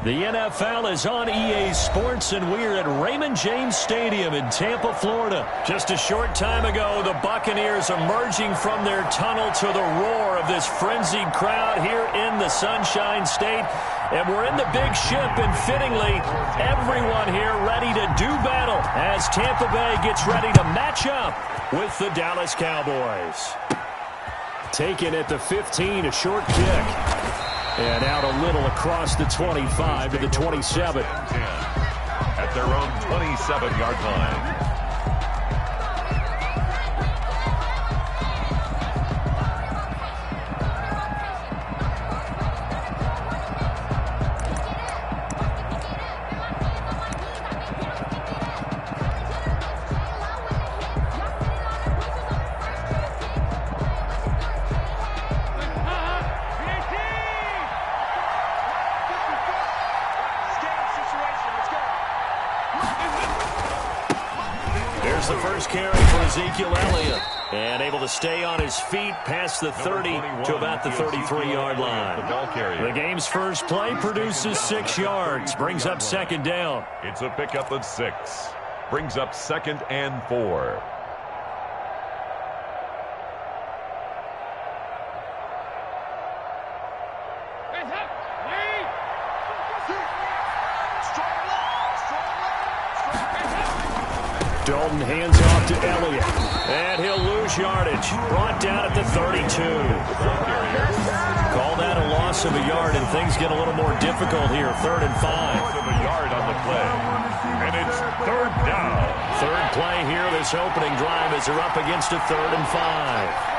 The NFL is on EA Sports, and we're at Raymond James Stadium in Tampa, Florida. Just a short time ago, the Buccaneers emerging from their tunnel to the roar of this frenzied crowd here in the Sunshine State. And we're in the big ship, and fittingly, everyone here ready to do battle as Tampa Bay gets ready to match up with the Dallas Cowboys. Taken at the 15, a short kick. And out a little across the 25 to the 27. At their own 27-yard line. The first carry for Ezekiel Elliott, and able to stay on his feet past the 30 to about the 33-yard line. The game's first play produces 6 yards, brings up second down. It's a pickup of 6, brings up 2nd and 4. Dalton hands off to Elliott, and he'll lose yardage. Brought down at the 32. Call that a loss of a yard, and things get a little more difficult here. 3rd and 5. Loss of a yard on the play, and it's 3rd down. Third play here, this opening drive, as they're up against a 3rd and 5.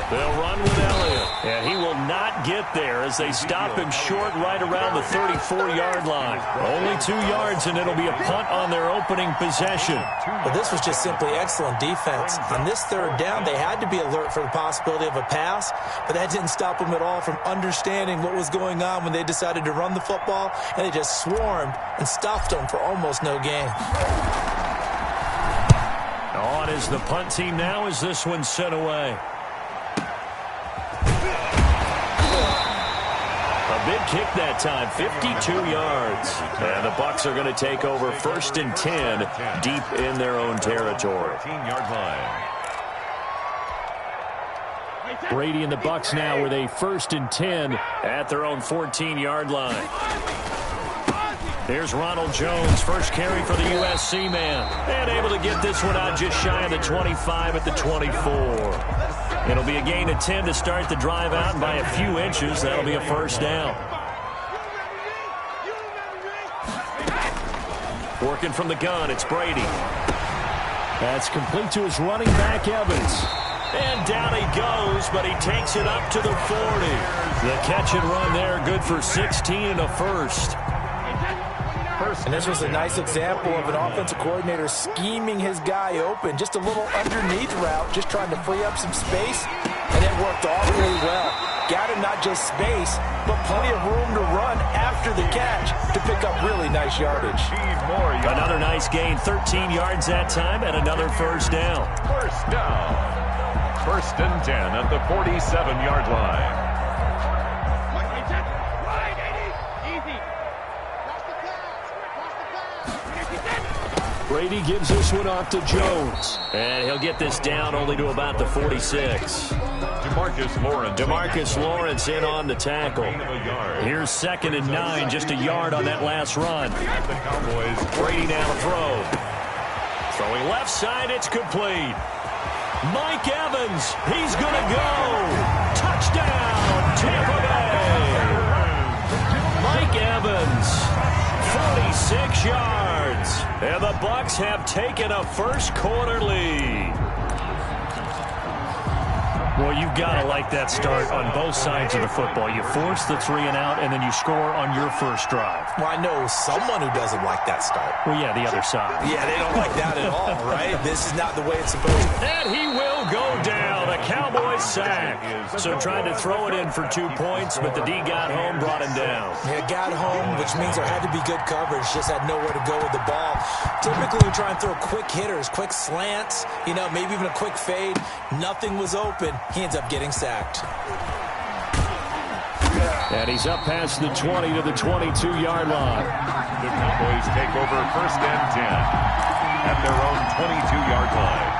They'll run with Elliott, and he will not get there as they stop him short right around the 34-yard line. Only 2 yards, and it'll be a punt on their opening possession. But this was just simply excellent defense. On this 3rd down, they had to be alert for the possibility of a pass, but that didn't stop them at all from understanding what was going on when they decided to run the football, and they just swarmed and stuffed them for almost no gain. On is the punt team now as this one's sent away. Big kick that time, 52 yards. And the Bucs are going to take over 1st and 10 deep in their own territory. 14-yard line. Brady and the Bucs now with a 1st and 10 at their own 14-yard line. Here's Ronald Jones, first carry for the USC man. And able to get this one out just shy of the 25 at the 24. It'll be a gain of 10 to start the drive out, and by a few inches, that'll be a 1st down. Working from the gun, it's Brady. That's complete to his running back, Evans. And down he goes, but he takes it up to the 40. The catch and run there, good for 16 and a 1st. And this was a nice example of an offensive coordinator scheming his guy open. Just a little underneath route, just trying to free up some space, and it worked awfully well. Got him not just space, but plenty of room to run after the catch to pick up really nice yardage. Another nice gain, 13 yards that time, and another 1st down. 1st down. 1st and 10 at the 47-yard line. Brady gives this one off to Jones. And he'll get this down only to about the 46. DeMarcus Lawrence in on the tackle. Here's 2nd and 9, just a yard on that last run. Brady now to throw. Throwing left side, it's complete. Mike Evans, he's going to go. Touchdown, Tampa Bay. Mike Evans, 46 yards. And the Bucs have taken a first-quarter lead. Well, you've got to like that start on both sides of the football. You force the 3 and out, and then you score on your first drive. Well, I know someone who doesn't like that start. Well, yeah, the other side. Yeah, they don't like that at all, right? This is not the way it's supposed to be. And he will go down. A Cowboys sack. So tried to throw it in for 2 points, but the D got home, brought him down. Yeah, got home, which means there had to be good coverage. Just had nowhere to go with the ball. Typically, we try and throw quick hitters, quick slants, you know, maybe even a quick fade. Nothing was open. He ends up getting sacked. And he's up past the 20 to the 22-yard line. The Cowboys take over 1st and 10 at their own 22-yard line.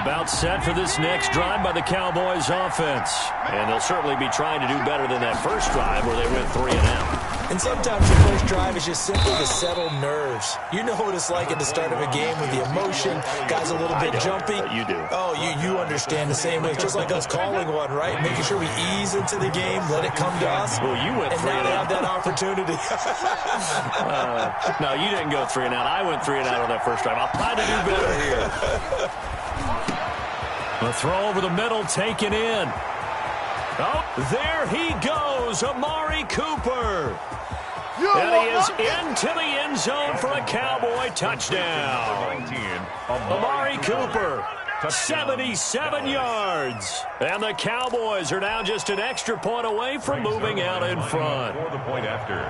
About set for this next drive by the Cowboys offense. And they'll certainly be trying to do better than that first drive where they went 3 and out. And sometimes the first drive is just simply to settle nerves. You know what it's like at the start of a game with the emotion. Guys a little bit jumpy. You do. Oh, you understand the same way. It's just like us calling one, right? Making sure we ease into the game, let it come to us. Well, you went 3 and out. And now they have that opportunity. No, you didn't go 3 and out. I went 3 and out on that first drive. I'll try to do better here. The throw over the middle taken in. Oh, there he goes, Amari Cooper. And he is into the end zone for a Cowboy touchdown. Amari Cooper, 77 yards. And the Cowboys are now just an extra point away from moving out in front. For the point after.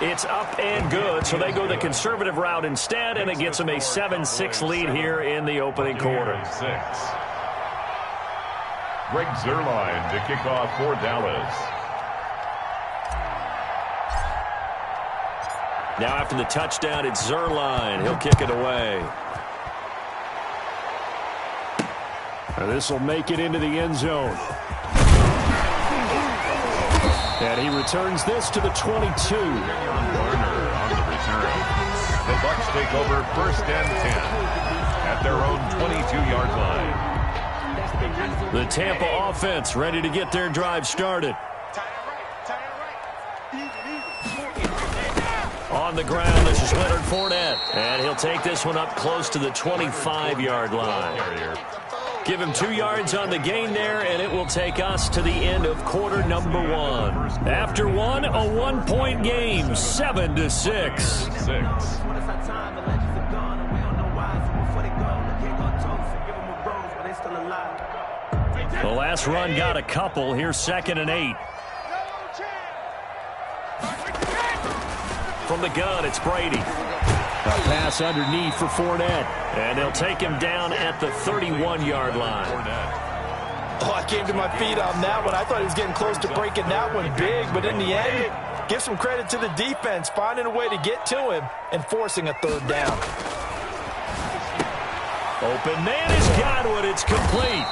It's up and good, so they go the conservative route instead, and it gets them a 7-6 lead here in the opening quarter. Greg Zuerlein to kick off for Dallas. Now after the touchdown, it's Zuerlein. He'll kick it away. This will make it into the end zone. And he returns this to the 22. Warner on the return. The Bucs take over 1st and 10 at their own 22-yard line. The Tampa offense ready to get their drive started. On the ground, this is Leonard Fournette. And he'll take this one up close to the 25-yard line. Give him 2 yards on the gain there, and it will take us to the end of quarter number 1. After one, a 1-point game, 7-6. The last run got a couple. Here's 2nd and 8. From the gun, it's Brady. A pass underneath for Fournette. And they'll take him down at the 31-yard line. Oh, I came to my feet on that one. I thought he was getting close to breaking that one big, but in the end, give some credit to the defense, finding a way to get to him and forcing a 3rd down. Open man is Godwin. It's complete.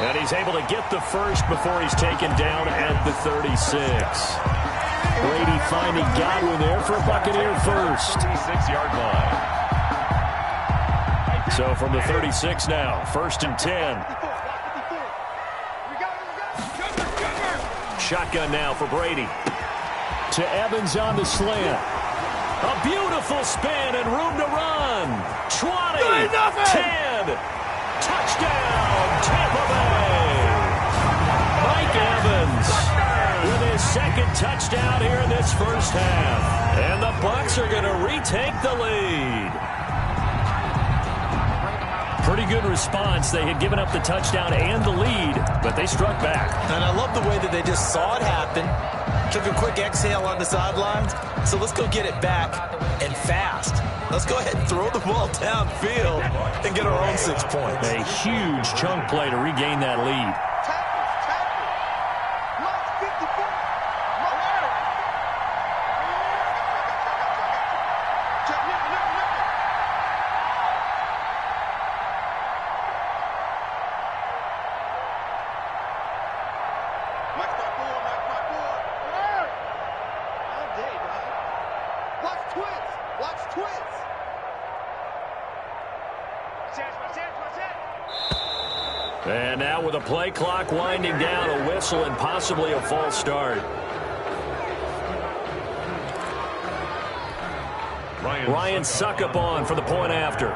And he's able to get the first before he's taken down at the 36. Brady finding Godwin there for a Buccaneer first. 36-yard line. So from the 36 now, 1st and 10. Shotgun now for Brady. To Evans on the slant. A beautiful spin and room to run. 20, 10, touchdown, Tampa Bay. Mike Evans with his 2nd touchdown here in this first half. And the Bucs are going to retake the lead. Pretty good response. They had given up the touchdown and the lead, but they struck back. And I love the way that they just saw it happen. Took a quick exhale on the sidelines. So let's go get it back and fast. Let's go ahead and throw the ball downfield and get our own 6 points. A huge chunk play to regain that lead. And now with a play clock winding down, a whistle and possibly a false start. Ryan Suckup on for the point after.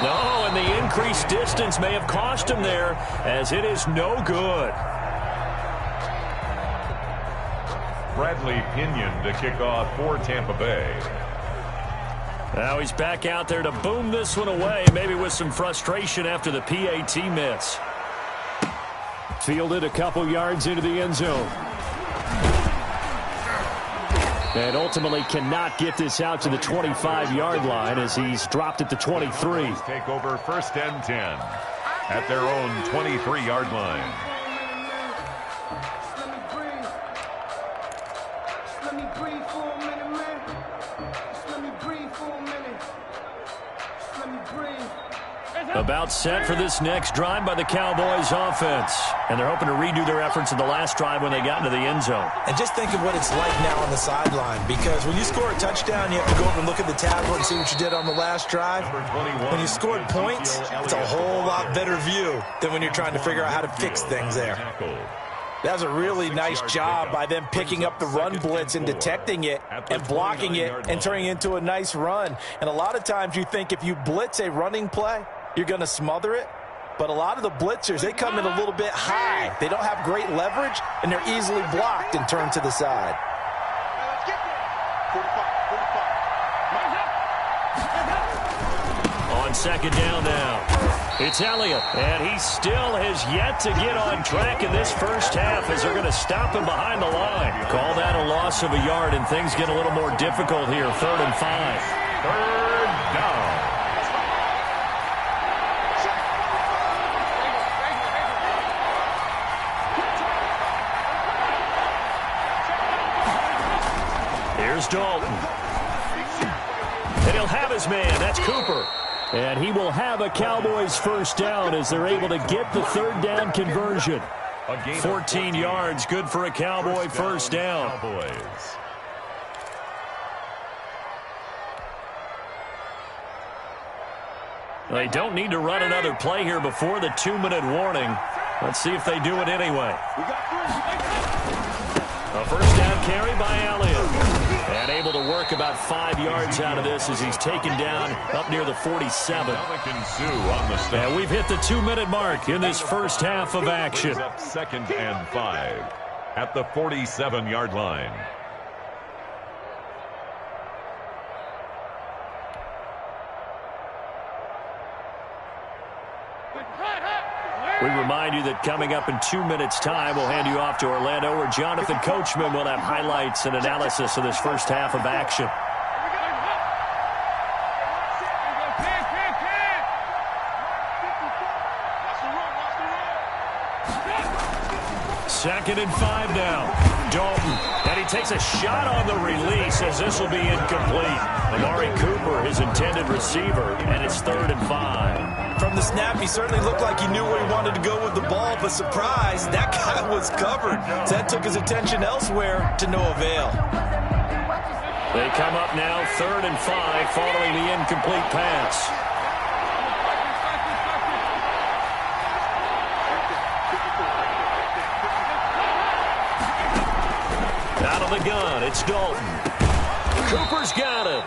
No, and the increased distance may have cost him there, as it is no good. Bradley Pinion to kick off for Tampa Bay. Now he's back out there to boom this one away, maybe with some frustration after the PAT miss. Fielded a couple yards into the end zone. And ultimately cannot get this out to the 25-yard line as he's dropped it to 23. Take over 1st and 10 at their own 23-yard line. About set for this next drive by the Cowboys offense. And they're hoping to redo their efforts in the last drive when they got into the end zone. And just think of what it's like now on the sideline, because when you score a touchdown, you have to go over and look at the tablet and see what you did on the last drive. When you scored points, it's a whole lot better view than when you're trying to figure out how to fix things there. That was a really nice job by them picking up the run blitz and detecting it and blocking it and turning it into a nice run. And a lot of times you think if you blitz a running play, you're going to smother it. But a lot of the blitzers, they come in a little bit high. They don't have great leverage, and they're easily blocked and turned to the side. On second down now, it's Elliott. And he still has yet to get on track in this first half as they're going to stop him behind the line. Call that a loss of a yard, and things get a little more difficult here. 3rd and 5. 3rd down. Here's Dalton. And he'll have his man. That's Cooper. And he will have a Cowboys first down as they're able to get the 3rd down conversion. 14 yards, good for a Cowboy first down. They don't need to run another play here before the 2-minute warning. Let's see if they do it anyway. A first down carry by Elliott. And able to work about 5 yards out of this as he's taken down up near the 47. And we've hit the 2-minute mark in this first half of action. 2nd and 5 at the 47-yard line. We remind you that coming up in 2 minutes' time, we'll hand you off to Orlando, where Jonathan Coachman will have highlights and analysis of this first half of action. 2nd and 5 now. Dalton. And he takes a shot on the release as this will be incomplete. Amari Cooper, his intended receiver, and it's 3rd and 5. From the snap, he certainly looked like he knew where he wanted to go with the ball, but surprise, that guy was covered. So that took his attention elsewhere to no avail. They come up now 3rd and 5 following the incomplete pass. Out of the gun, it's Dalton. Cooper's got it.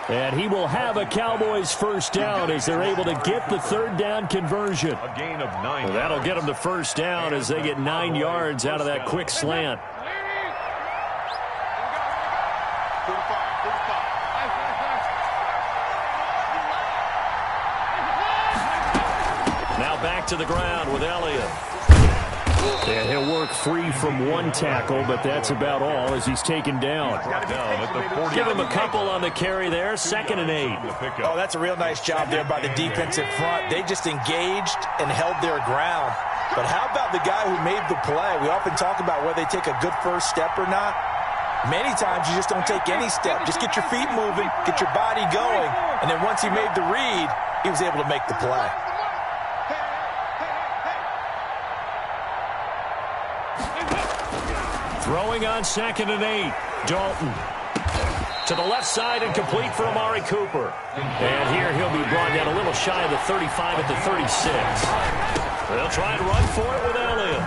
And he will have a Cowboys first down as they're able to get the 3rd down conversion. A gain of 9 yards. That'll get them to first down as they get 9 yards out of that quick slant. Now back to the ground with Elliott. And he'll work free from one tackle, but that's about all as he's taken down. Give him a couple on the carry there. 2nd and 8. Oh, that's a real nice job there by the defensive front. They just engaged and held their ground. But how about the guy who made the play? We often talk about whether they take a good first step or not. Many times you just don't take any step. Just get your feet moving, get your body going, and then once he made the read, he was able to make the play. Throwing on 2nd and 8. Dalton. To the left side and complete for Amari Cooper. And here he'll be brought down a little shy of the 35 at the 36. They'll try and run for it with Elliott.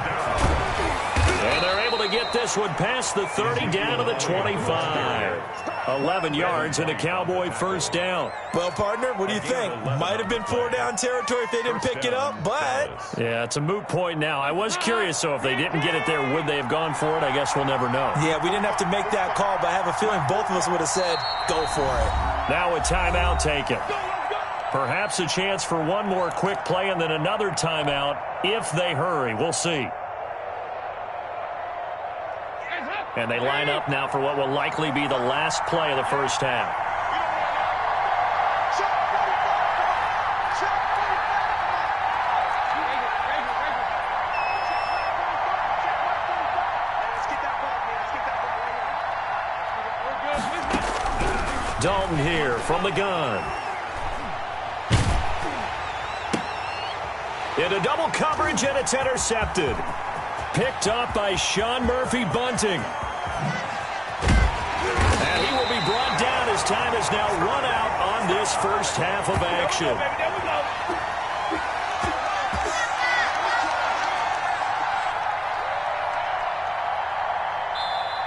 And they're able to get this one past the 30 down to the 25. 11 yards and a Cowboy first down. Well, partner, what do you think? Might have been 4-down territory if they didn't pick it up, but... Yeah, it's a moot point now. I was curious, so if they didn't get it there, would they have gone for it? I guess we'll never know. Yeah, we didn't have to make that call, but I have a feeling both of us would have said, go for it. Now a timeout taken. Perhaps a chance for one more quick play and then another timeout if they hurry. We'll see. And they line up now for what will likely be the last play of the first half. Dalton here from the gun. Into double coverage, and it's intercepted. Picked up by Sean Murphy-Bunting. And he will be brought down as time is now run out on this first half of action.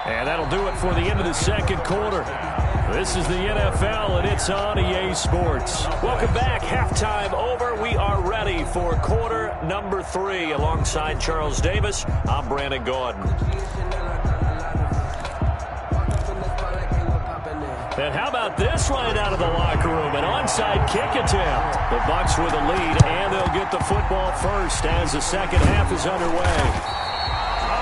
And that'll do it for the end of the second quarter. This is the NFL, and it's on EA Sports. Welcome back. Halftime over. We are ready for quarter number 3. Alongside Charles Davis, I'm Brandon Gaudin. And how about this right out of the locker room? An onside kick attempt. The Bucs with a lead, and they'll get the football first as the second half is underway.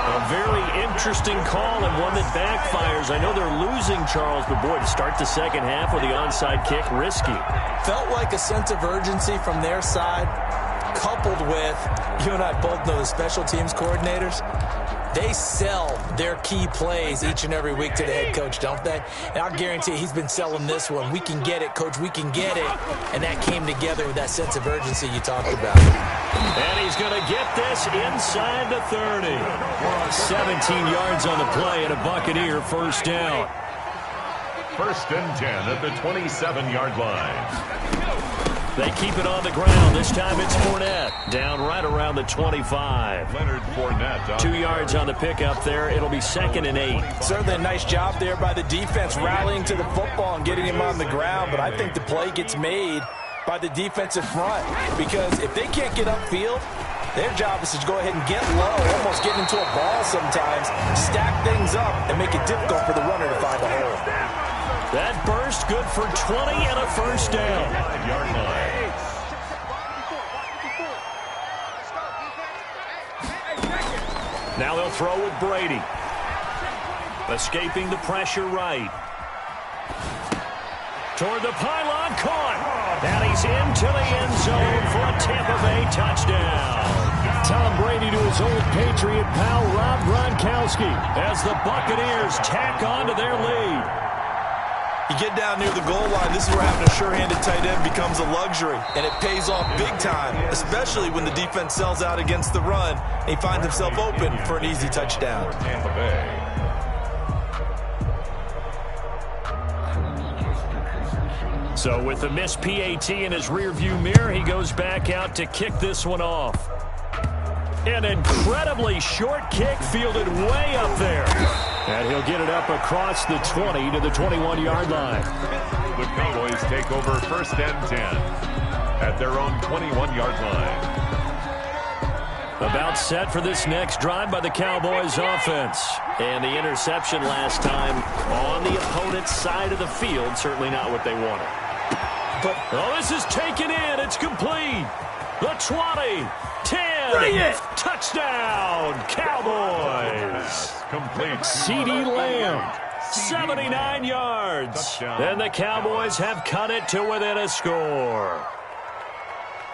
A very interesting call and one that backfires. I know they're losing, Charles, but boy, to start the second half with the onside kick, risky. Felt like a sense of urgency from their side, coupled with, you and I both know the special teams coordinators, they sell their key plays each and every week to the head coach, don't they? And I'll guarantee he's been selling this one. We can get it, coach, we can get it. And that came together with that sense of urgency you talked about. And he's going to get this inside the 30. 17 yards on the play and a Buccaneer first down. First and 10 at the 27-yard line. They keep it on the ground. This time it's Fournette. Down right around the 25. Leonard Fournette. 2 yards on the pickup there. It'll be 2nd and 8. Certainly a nice job there by the defense rallying to the football and getting him on the ground. But I think the play gets made by the defensive front. Because if they can't get upfield, their job is to go ahead and get low, almost get into a ball sometimes, stack things up, and make it difficult for the runner to find a hole. That burst good for 20 and a first down. 5-yard line. Now they'll throw with Brady. Escaping the pressure right. Toward the pylon, caught. And he's into the end zone for a Tampa Bay touchdown. Tom Brady to his old Patriot pal Rob Gronkowski as the Buccaneers tack on to their lead. You get down near the goal line, this is where having a sure-handed tight end becomes a luxury, and it pays off big time, especially when the defense sells out against the run, and he finds himself open for an easy touchdown. Tampa Bay. So with the missed PAT in his rearview mirror, he goes back out to kick this one off. An incredibly short kick fielded way up there. And he'll get it up across the 20 to the 21-yard line. The Cowboys take over first and 10 at their own 21-yard line. About set for this next drive by the Cowboys offense. And the interception last time on the opponent's side of the field, certainly not what they wanted. But this is taken in. It's complete. The 20, 10, touchdown, Cowboys. Complete. CeeDee Lamb, 79 yards. And the Cowboys have cut it to within a score.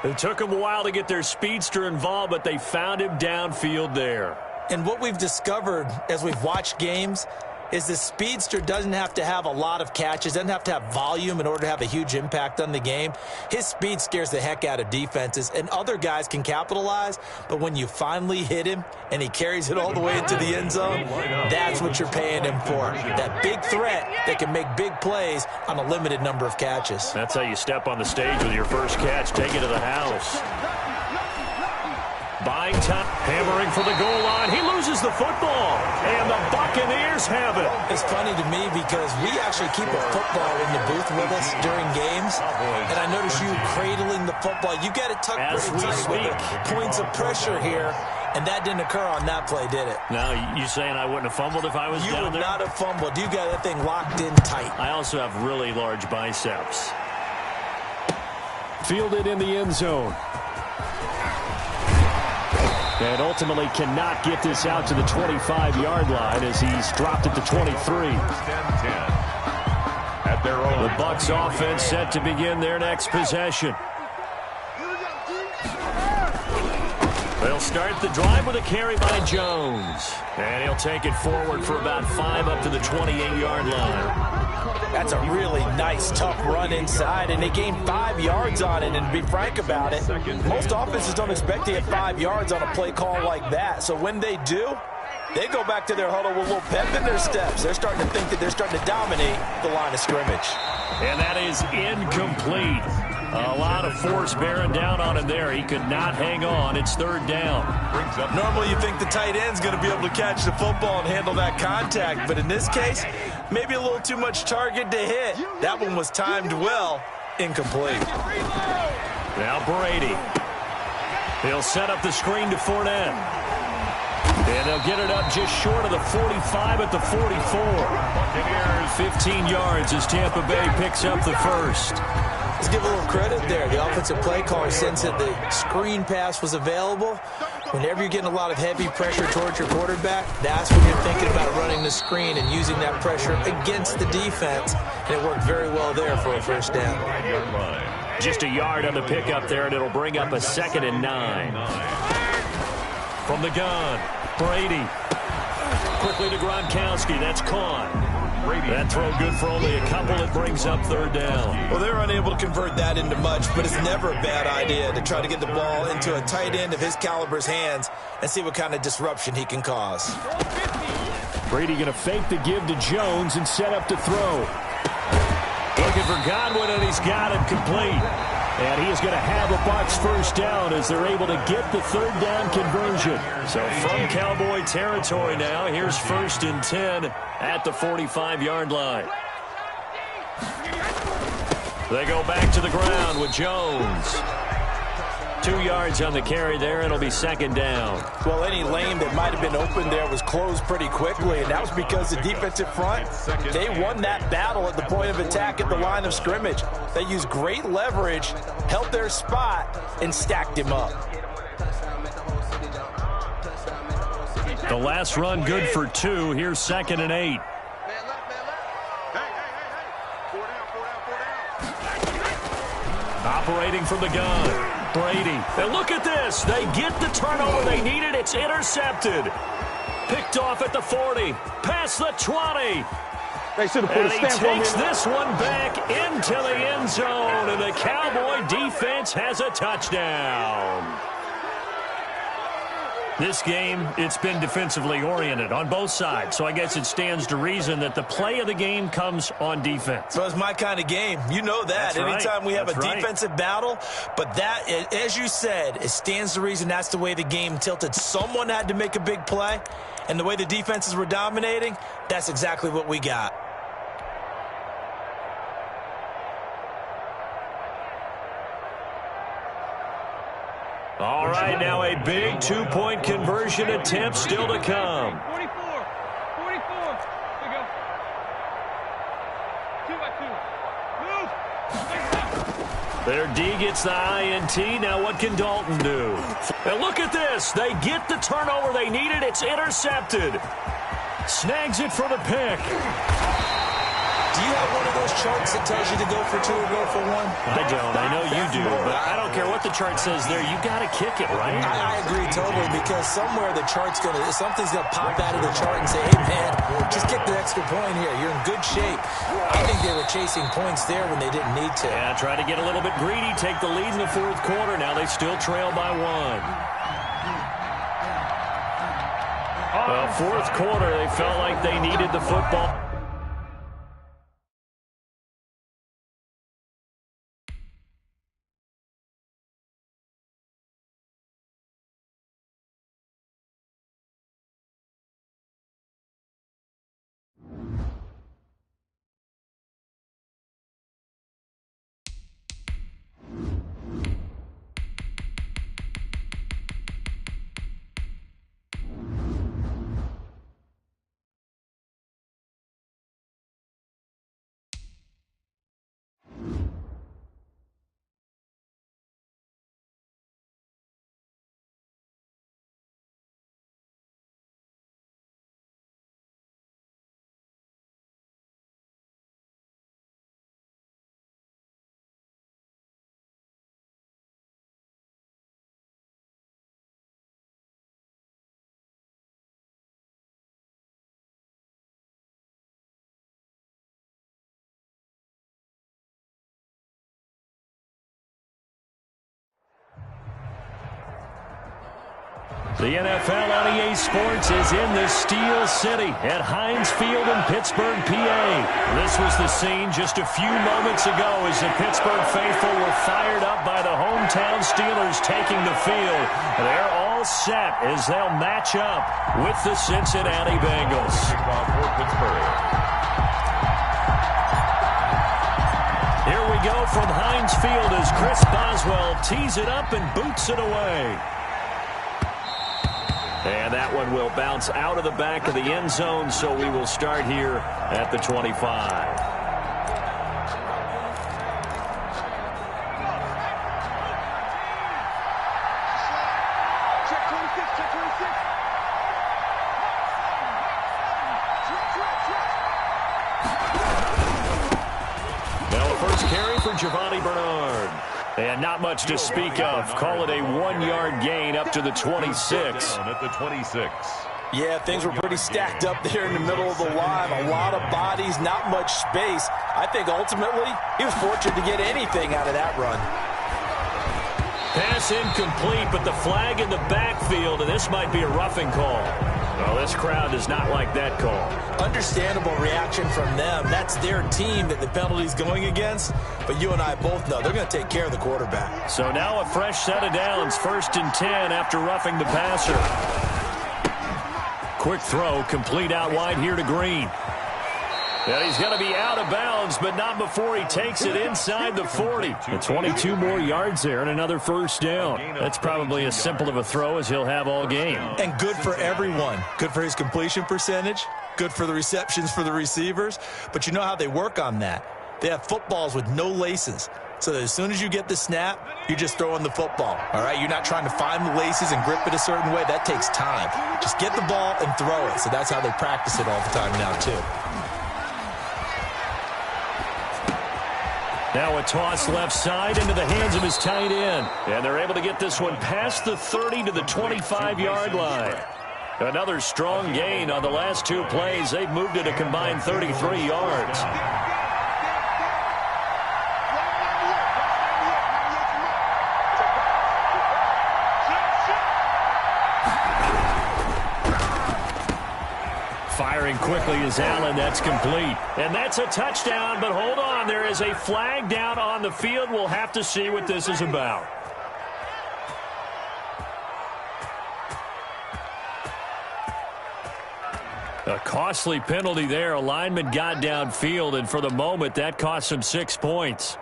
It took them a while to get their speedster involved, but they found him downfield there. And what we've discovered as we've watched games is the speedster doesn't have to have a lot of catches, doesn't have to have volume in order to have a huge impact on the game. His speed scares the heck out of defenses, and other guys can capitalize, but when you finally hit him and he carries it all the way into the end zone, that's what you're paying him for. That big threat that can make big plays on a limited number of catches. That's how you step on the stage with your first catch. Take it to the house. Buying time, hammering for the goal line. He loses the football, and the Buccaneers have it. It's funny to me because we actually keep a football in the booth with us during games, and I notice you cradling the football. You got it tucked pretty tight with the points of pressure here, and that didn't occur on that play, did it? Now, you saying I wouldn't have fumbled if I was down there? You would not have fumbled. You got that thing locked in tight. I also have really large biceps. Fielded in the end zone. And ultimately cannot get this out to the 25-yard line as he's dropped it to 23. First and 10 at their own. The Bucs offense set to begin their next possession. They'll start the drive with a carry by Jones. And he'll take it forward for about 5 up to the 28-yard line. That's a really nice, tough run inside, and they gained 5 yards on it. And to be frank about it, most offenses don't expect to get 5 yards on a play call like that. So when they do, they go back to their huddle with a little pep in their steps. They're starting to think that they're starting to dominate the line of scrimmage. And that is incomplete. A lot of force bearing down on him there. He could not hang on. It's third down. Normally you think the tight end's going to be able to catch the football and handle that contact, but in this case, maybe a little too much target to hit. That one was timed well. Incomplete. Now Brady. He'll set up the screen to Fournette. And they'll get it up just short of the 45 at the 44. 15 yards as Tampa Bay picks up the first. Let's give a little credit there. The offensive play caller sensed that the screen pass was available. Whenever you're getting a lot of heavy pressure towards your quarterback, that's when you're thinking about running the screen and using that pressure against the defense. And it worked very well there for a first down. Just a yard on the pickup there, and it'll bring up a 2nd and 9. From the gun, Brady. Quickly to Gronkowski. That's caught. That throw good for only a couple. It brings up third down. Well, they're unable to convert that into much, but it's never a bad idea to try to get the ball into a tight end of his caliber's hands and see what kind of disruption he can cause. Brady going to fake the give to Jones and set up to throw. Looking for Godwin, and he's got him complete. And he is going to have a Bucs first down as they're able to get the third down conversion. So from Cowboy territory now, here's 1st and 10 at the 45-yard line. They go back to the ground with Jones. 2 yards on the carry there. It'll be 2nd down. Well, any lane that might have been open there was closed pretty quickly, and that was because the defensive front, they won that battle at the point of attack at the line of scrimmage. They used great leverage, held their spot, and stacked him up. The last run good for 2. Here's 2nd and 8. Operating from the gun. Brady. And look at this. They get the turnover they needed. It's intercepted. Picked off at the 40. Past the 20. And he takes this one back into the end zone. And the Cowboy defense has a touchdown. This game, it's been defensively oriented on both sides. So I guess it stands to reason that the play of the game comes on defense. So it's my kind of game. You know that. That's right. Anytime we have That's a right. defensive battle. But that, as you said, it stands to reason that's the way the game tilted. Someone had to make a big play. And the way the defenses were dominating, that's exactly what we got. All right, now a big two-point conversion attempt still to come. 44. 44. There you go. 2 by 2. Move. Their D gets the INT. Now what can Dalton do? And look at this. They get the turnover they needed. It's intercepted. Snags it for the pick. Do you have one of those charts that tells you to go for 2 or go for 1? I don't. I know you do, but I don't care what the chart says there. You got to kick it, right? I agree totally, because somewhere the chart's something's gonna pop out of the chart and say, hey man, just kick the extra point here. You're in good shape. I think they were chasing points there when they didn't need to. Yeah, try to get a little bit greedy, take the lead in the 4th quarter. Now they still trail by 1. Well, 4th quarter, they felt like they needed the football. The NFL on EA Sports is in the Steel City at Heinz Field in Pittsburgh, PA. This was the scene just a few moments ago as the Pittsburgh faithful were fired up by the hometown Steelers taking the field. They're all set as they'll match up with the Cincinnati Bengals. Here we go from Heinz Field as Chris Boswell tees it up and boots it away. And that one will bounce out of the back of the end zone, so we will start here at the 25. Now a first carry for Giovanni Bernard. And not much to speak of. Call it a 1-yard gain up to the 26. At the 26. Yeah, things were pretty stacked up there in the middle of the line. A lot of bodies, not much space. I think ultimately he was fortunate to get anything out of that run. Pass incomplete, but the flag in the backfield, and this might be a roughing call. Well, this crowd does not like that call. Understandable reaction from them. That's their team that the penalty's going against. But you and I both know they're going to take care of the quarterback. So now a fresh set of downs, 1st and 10 after roughing the passer. Quick throw, complete out wide here to Green. And he's going to be out of bounds, but not before he takes it inside the 40. And 22 more yards there and another first down. That's probably as simple of a throw as he'll have all game. And good for everyone. Good for his completion percentage. Good for the receptions for the receivers. But you know how they work on that. They have footballs with no laces. So that as soon as you get the snap, you're just throwing the football. All right, you're not trying to find the laces and grip it a certain way. That takes time. Just get the ball and throw it. So that's how they practice it all the time now, too. Now a toss left side into the hands of his tight end. And they're able to get this one past the 30 to the 25-yard line. Another strong gain on the last 2 plays. They've moved it a combined 33 yards. Firing quickly is Allen. That's complete. And that's a touchdown, but hold on. There is a flag down on the field. We'll have to see what this is about. A costly penalty there. A lineman got downfield, and for the moment, that cost him 6 points.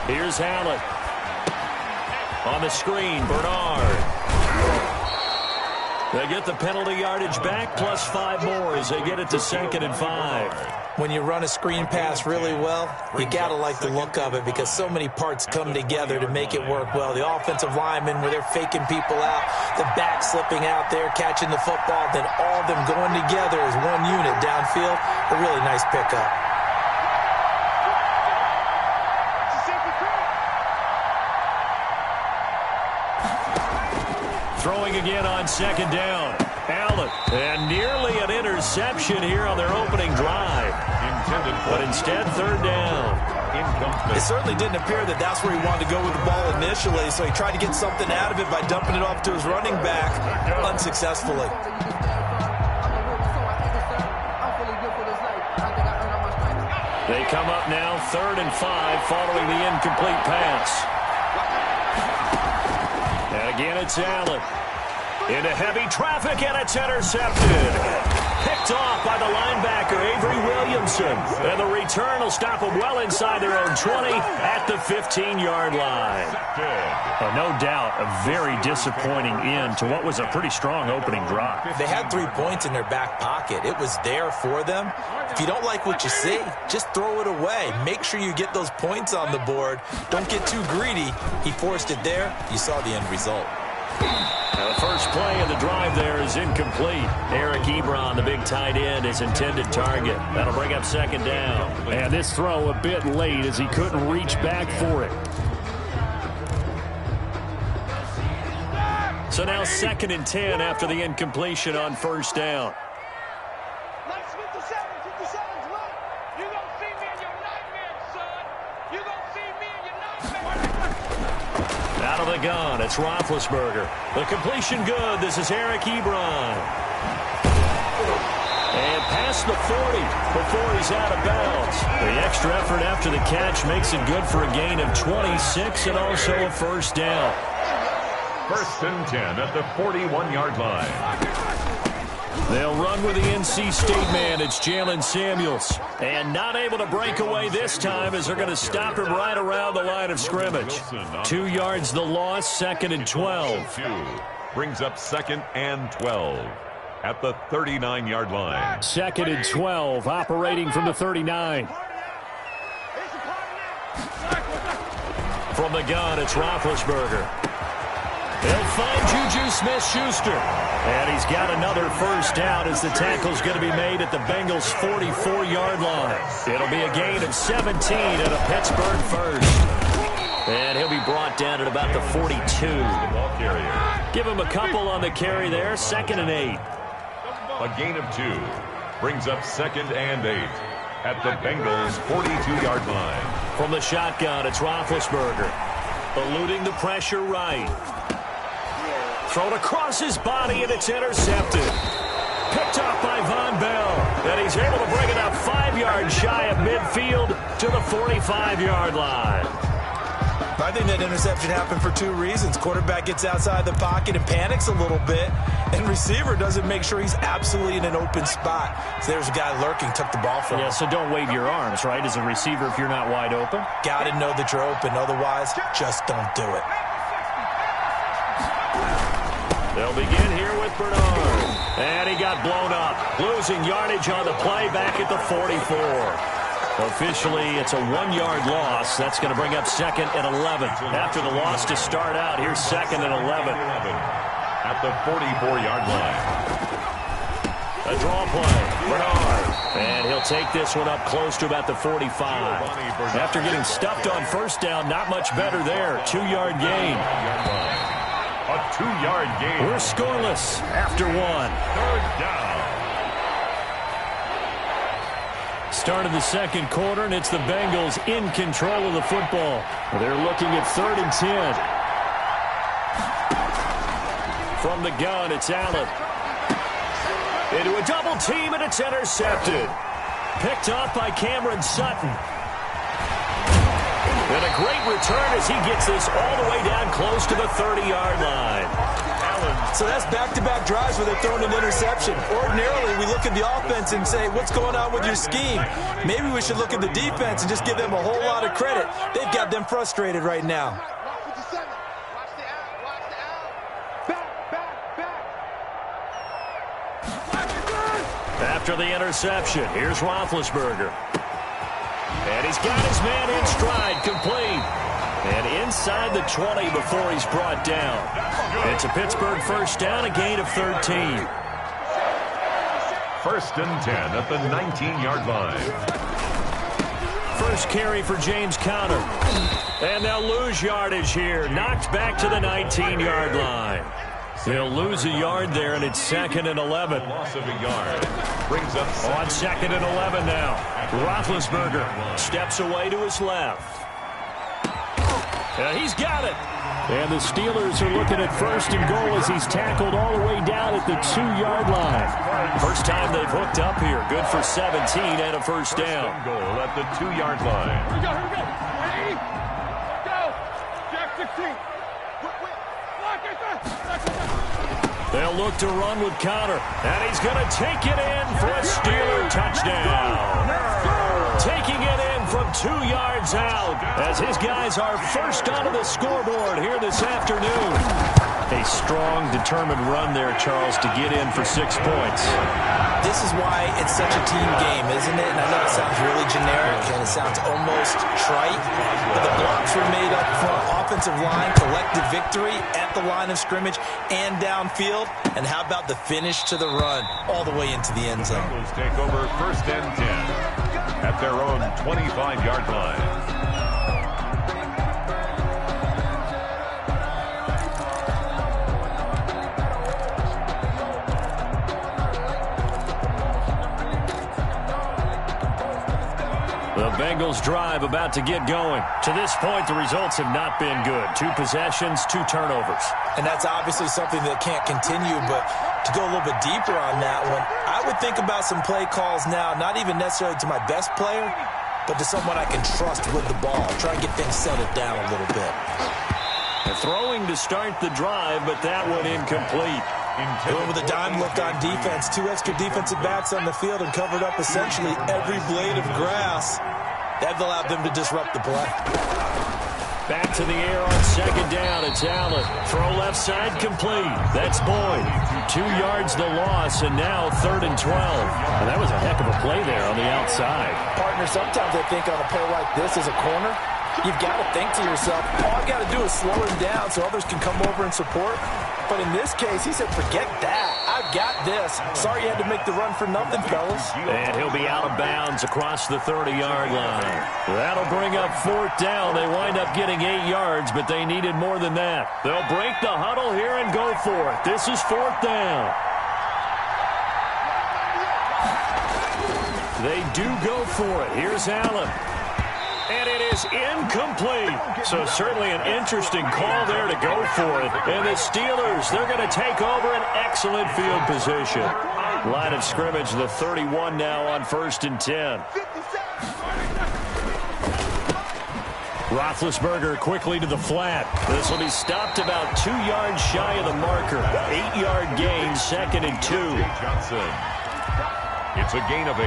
Here's Allen. On the screen, Bernard. They get the penalty yardage back, plus 5 more as they get it to 2nd and 5. When you run a screen pass really well, you got to like the look of it because so many parts come together to make it work well. The offensive linemen, where they're faking people out, the back slipping out there, catching the football, then all of them going together as one unit downfield. A really nice pickup. Throwing again on 2nd down. Allen. And nearly an interception here on their opening drive. But instead, 3rd down. It certainly didn't appear that that's where he wanted to go with the ball initially, so he tried to get something out of it by dumping it off to his running back unsuccessfully. They come up now 3rd and 5 following the incomplete pass. And again, it's Allen. Into heavy traffic, and it's intercepted. Picked off by the linebacker, Avery Williamson. And the return will stop them well inside their own 20 at the 15-yard line. No doubt, a very disappointing end to what was a pretty strong opening drive. They had 3 points in their back pocket. It was there for them. If you don't like what you see, just throw it away. Make sure you get those points on the board. Don't get too greedy. He forced it there. You saw the end result. Now the first play of the drive there is incomplete. Eric Ebron, the big tight end, is intended target. That'll bring up 2nd down. And this throw a bit late as he couldn't reach back for it. So now 2nd and 10 after the incompletion on first down. Nice 57, 57's right. You gonna see me in your nightmares, son. You gonna see me in your nightmares. Out of the gun, it's Roethlisberger. The completion good. This is Eric Ebron. And past the 40 before he's out of bounds. The extra effort after the catch makes it good for a gain of 26 and also a first down. 1st and 10 at the 41-yard line. They'll run with the NC State man. It's Jalen Samuels. And not able to break away this time as they're going to stop him right around the line of scrimmage. 2 yards the loss, 2nd and 12. Brings up 2nd and 12 at the 39-yard line. 2nd and 12, operating from the 39. From the gun, it's Roethlisberger. They'll find Juju Smith-Schuster. And he's got another first down as the tackle's going to be made at the Bengals' 44-yard line. It'll be a gain of 17 and a Pittsburgh first. And he'll be brought down at about the 42. Give him a couple on the carry there, 2nd and 8. A gain of 2 brings up 2nd and 8 at the Bengals' 42-yard line. From the shotgun, it's Roethlisberger. Eluding the pressure right. Thrown across his body, and it's intercepted. Picked off by Von Bell. And he's able to bring it up 5 yards shy of midfield to the 45-yard line. I think that interception happened for 2 reasons. Quarterback gets outside the pocket and panics a little bit, and receiver doesn't make sure he's absolutely in an open spot. So there's a guy lurking, took the ball from him. Yeah, so don't wave your arms, right, as a receiver if you're not wide open. Got to know that you're open. Otherwise, just don't do it. They'll begin here with Bernard. And he got blown up. Losing yardage on the play back at the 44. Officially, it's a 1-yard loss. That's going to bring up 2nd and 11. After the loss to start out, here's 2nd and 11. At the 44-yard line. A draw play. Bernard. And he'll take this one up close to about the 45. After getting stuffed on first down, not much better there. 2-yard gain. A 2-yard gain. We're scoreless after 1. 3rd down. Start of the 2nd quarter, and it's the Bengals in control of the football. They're looking at 3rd and 10. From the gun, it's Allen. Into a double team, and it's intercepted. Picked off by Cameron Sutton. And a great return as he gets this all the way down close to the 30-yard line. So that's back-to-back drives where they're throwing an interception. Ordinarily, we look at the offense and say, what's going on with your scheme? Maybe we should look at the defense and just give them a whole lot of credit. They've got them frustrated right now. After the interception, here's Roethlisberger. And he's got his man in stride, complete. And inside the 20 before he's brought down. It's a Pittsburgh first down, a gain of 13. 1st and 10 at the 19-yard line. First carry for James Conner. And they'll lose yardage here. Knocked back to the 19-yard line. They'll lose a yard there, and it's 2nd and 11. Loss of a yard. Brings up on 2nd and 11 now. Roethlisberger steps away to his left. He's got it. And the Steelers are looking at 1st and goal as he's tackled all the way down at the 2-yard line. First time they've hooked up here. Good for 17 and a first down. Goal at the 2-yard line. Here we go, here we go. Ready? Go. Jack 16. They'll look to run with Conner. And he's going to take it in for a Steeler touchdown. Taking it in from 2 yards out as his guys are first onto the scoreboard here this afternoon. A strong, determined run there, Charles, to get in for 6 points. This is why it's such a team game, isn't it? And I know it sounds really generic and it sounds almost trite, but the blocks were made up front. Offensive line, collective victory at the line of scrimmage and downfield. And how about the finish to the run all the way into the end zone? Bengals take over 1st and 10 at their own 25-yard line. The Bengals drive about to get going. To this point, the results have not been good. 2 possessions, 2 turnovers. And that's obviously something that can't continue, but to go a little bit deeper on that one, I would think about some play calls now, not even necessarily to my best player, but to someone I can trust with the ball. Try and get things settled down a little bit. Throwing to start the drive, but that one incomplete. Going with a dime look on defense. 2 extra defensive backs on the field and covered up essentially every blade of grass. That allowed them to disrupt the play. Back to the air on second down. It's Allen. Throw left side complete. That's Boyd. 2 yards the loss, and now 3rd and 12. And that was a heck of a play there on the outside. Partner, sometimes I think on a play like this as a corner, you've got to think to yourself, all I've got to do is slow him down so others can come over and support. But in this case, he said, forget that. I've got this. Sorry you had to make the run for nothing, fellas. And he'll be out of bounds across the 30-yard line. That'll bring up 4th down. They wind up getting 8 yards, but they needed more than that. They'll break the huddle here and go for it. This is 4th down. They do go for it. Here's Allen. And it is incomplete. So certainly an interesting call there to go for it. And the Steelers, they're going to take over an excellent field position. Line of scrimmage, the 31 now on 1st and 10. Roethlisberger quickly to the flat. This will be stopped about 2 yards shy of the marker. 8-yard gain, 2nd and 2. Johnson. It's a gain of 8.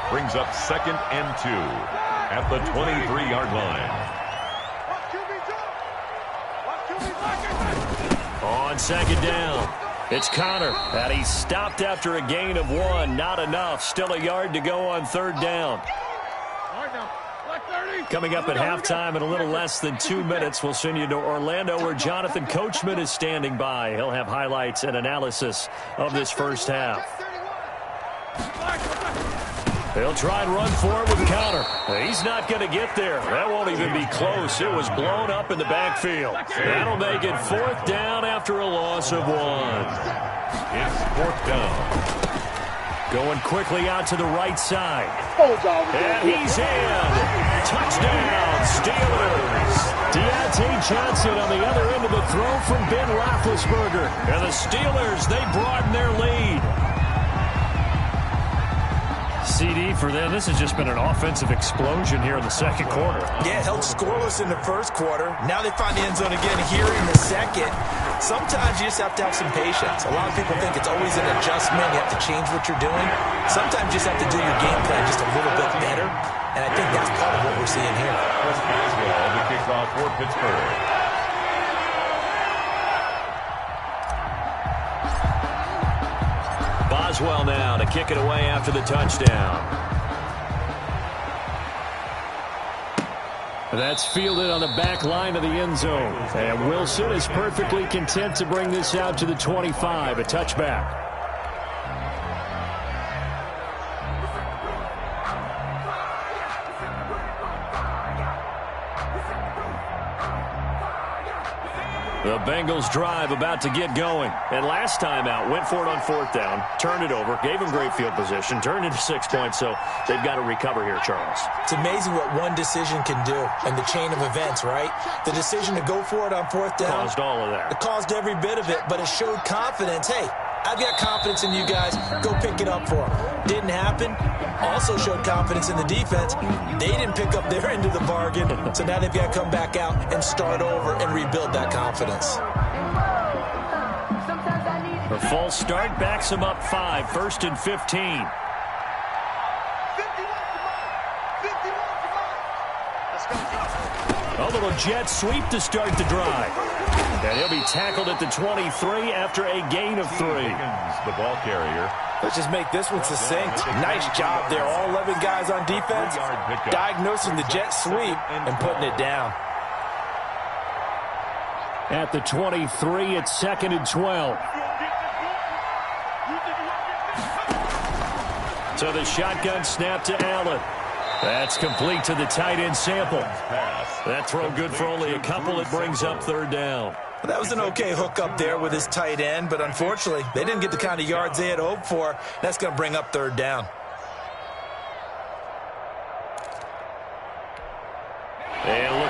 Brings up 2nd and 2. At the 23-yard line. On 2nd down, it's Connor. And he's stopped after a gain of 1. Not enough. Still a yard to go on 3rd down. Coming up at halftime in a little less than 2 minutes, we'll send you to Orlando where Jonathan Coachman is standing by. He'll have highlights and analysis of this first half. They'll try and run for it with Connor. He's not going to get there. That won't even be close. It was blown up in the backfield. That'll make it 4th down after a loss of 1. It's 4th down. Going quickly out to the right side. And he's in. Touchdown, Steelers. Deontay Johnson on the other end of the throw from Ben Roethlisberger. And the Steelers, they broaden their lead. CD for them. This has just been an offensive explosion here in the second quarter. Yeah, held scoreless in the first quarter. Now they find the end zone again here in the second. Sometimes you just have to have some patience. A lot of people think it's always an adjustment. You have to change what you're doing. Sometimes you just have to do your game plan just a little bit better. And I think that's part of what we're seeing here. Boswell, the kickoff for Pittsburgh. Boswell now to kick it away after the touchdown. That's fielded on the back line of the end zone. And Wilson is perfectly content to bring this out to the 25, a touchback. The Bengals drive about to get going. And last time out, went for it on 4th down, turned it over, gave them great field position, turned into 6 points, so they've got to recover here, Charles. It's amazing what one decision can do in the chain of events, right? The decision to go for it on 4th down. Caused all of that. It caused every bit of it, but it showed confidence. Hey, I've got confidence in you guys. Go pick it up for them. Didn't happen. Also showed confidence in the defense. They didn't pick up their end of the bargain, so now they've got to come back out and start over and rebuild that confidence. The false start backs them up 5, 1st and 15. A little jet sweep to start the drive. And he'll be tackled at the 23 after a gain of 3. The ball carrier. Let's just make this one succinct. Nice job there. All 11 guys on defense diagnosing the jet sweep and putting it down. At the 23, it's 2nd and 12. So the shotgun snap to Allen. That's complete to the tight end Sample. That throw good for only a couple. It brings up 3rd down. Well, that was an okay hook up there with his tight end, but unfortunately, they didn't get the kind of yards they had hoped for. That's going to bring up 3rd down.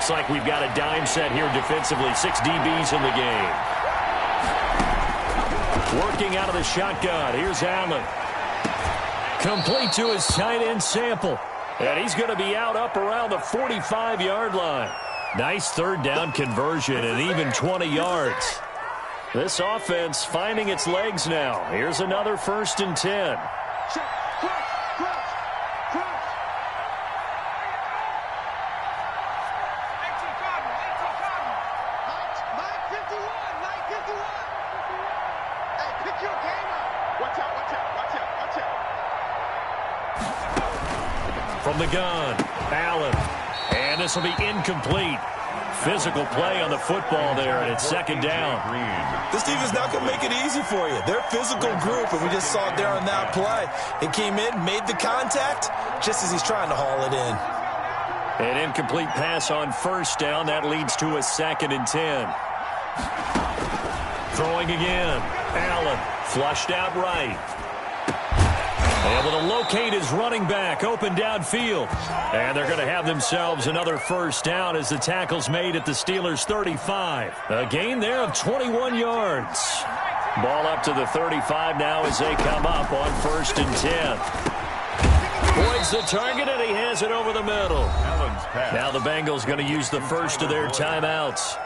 Looks like we've got a dime set here defensively. 6 DBs in the game. Working out of the shotgun. Here's Allen. Complete to his tight end Sample. And he's going to be out up around the 45-yard line. Nice third down conversion and even 20 yards. This offense finding its legs now. Here's another 1st and 10. From the gun, Allen. And this will be incomplete. Physical play on the football there, and it's 2nd down. This defense not going to make it easy for you. They're a physical group, and we just saw it there on that play. It came in, made the contact, just as he's trying to haul it in. An incomplete pass on 1st down. That leads to a 2nd and 10. Throwing again. Allen flushed out right. Able to locate his running back open downfield. And they're going to have themselves another 1st down as the tackle's made at the Steelers' 35. A gain there of 21 yards. Ball up to the 35 now as they come up on 1st and 10. Points the target, and he has it over the middle. Now the Bengals going to use the first of their timeouts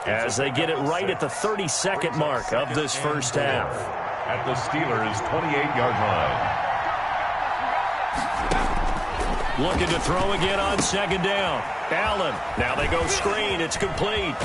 as they get it right at the 32nd mark of this first half. At the Steelers' 28-yard line. Looking to throw again on 2nd down. Allen. Now they go screen. It's complete.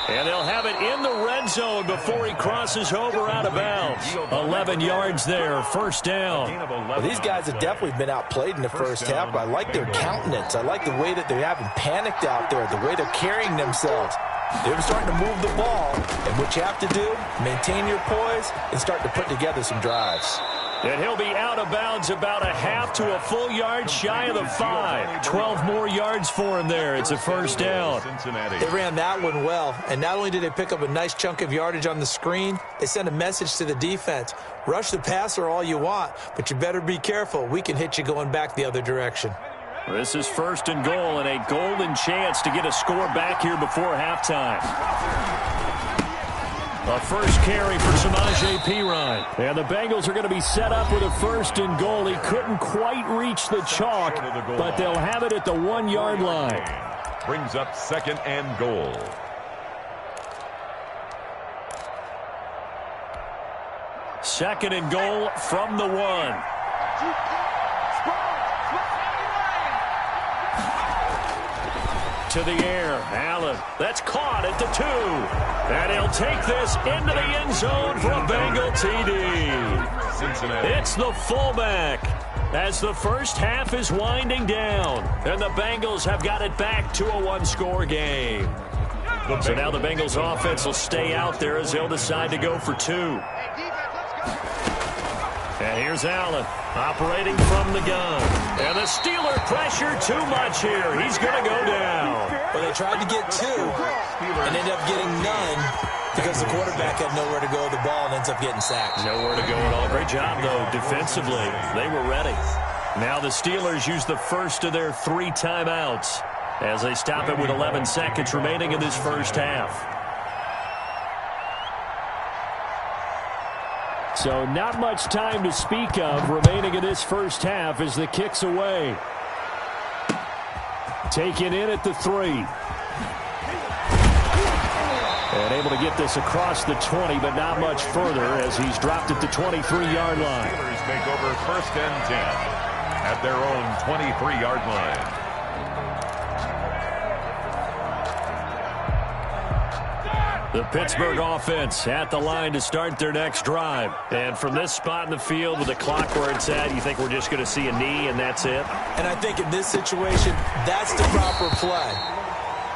And they'll have it in the red zone before he crosses over out of bounds. 11 yards there. 1st down. Well, these guys have definitely been outplayed in the first half, but I like their countenance. I like the way that they haven't panicked out there, the way they're carrying themselves. They're starting to move the ball, and what you have to do, maintain your poise and start to put together some drives. And he'll be out of bounds about a half to a full yard shy of the 5. 12 more yards for him there. It's a 1st down. They ran that one well, and not only did they pick up a nice chunk of yardage on the screen, they sent a message to the defense. Rush the passer all you want, but you better be careful. We can hit you going back the other direction. This is 1st and goal, and a golden chance to get a score back here before halftime. A first carry for Samaje Perine. And the Bengals are going to be set up with a 1st and goal. He couldn't quite reach the chalk, but they'll have it at the 1-yard line. Brings up 2nd and goal. Second and goal from the 1. To the air, Allen. That's caught at the 2. And he'll take this into the end zone for a Bengal TD. Cincinnati. It's the fullback as the first half is winding down. And the Bengals have got it back to a 1-score game. So now the Bengals offense will stay out there as they'll decide to go for 2. And here's Allen operating from the gun. And the Steeler pressure too much here. He's going to go down. Well, they tried to get 2 and ended up getting none because the quarterback had nowhere to go with the ball and ends up getting sacked. Nowhere to go at all. Great job, though, defensively. They were ready. Now the Steelers use the first of their 3 timeouts as they stop it with 11 seconds remaining in this first half. So not much time to speak of remaining in this first half as the kick's away. Taken in at the 3. And able to get this across the 20, but not much further as he's dropped at the 23-yard line. Steelers take over 1st and 10 at their own 23-yard line. The Pittsburgh offense at the line to start their next drive. And from this spot in the field with the clock where it's at, you think we're just going to see a knee and that's it? And I think in this situation, that's the proper play.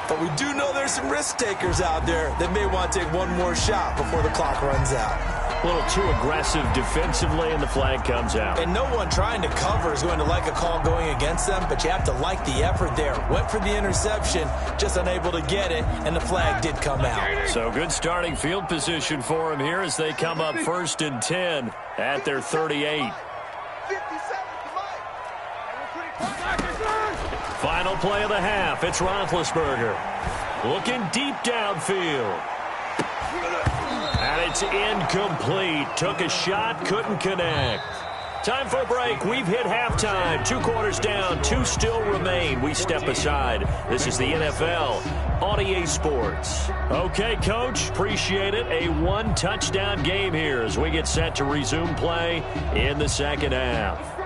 But we do know there's some risk takers out there that may want to take one more shot before the clock runs out. A little too aggressive defensively, and the flag comes out. And no one trying to cover is going to like a call going against them, but you have to like the effort there. Went for the interception, just unable to get it, and the flag did come out. So good starting field position for him here as they come up 1st and 10 at their 38. Final play of the half. It's Roethlisberger. Looking deep downfield. And it's incomplete. Took a shot, couldn't connect. Time for a break. We've hit halftime. 2 quarters down, 2 still remain. We step aside. This is the NFL on EA Sports. Okay, Coach, appreciate it. A 1-touchdown game here as we get set to resume play in the second half.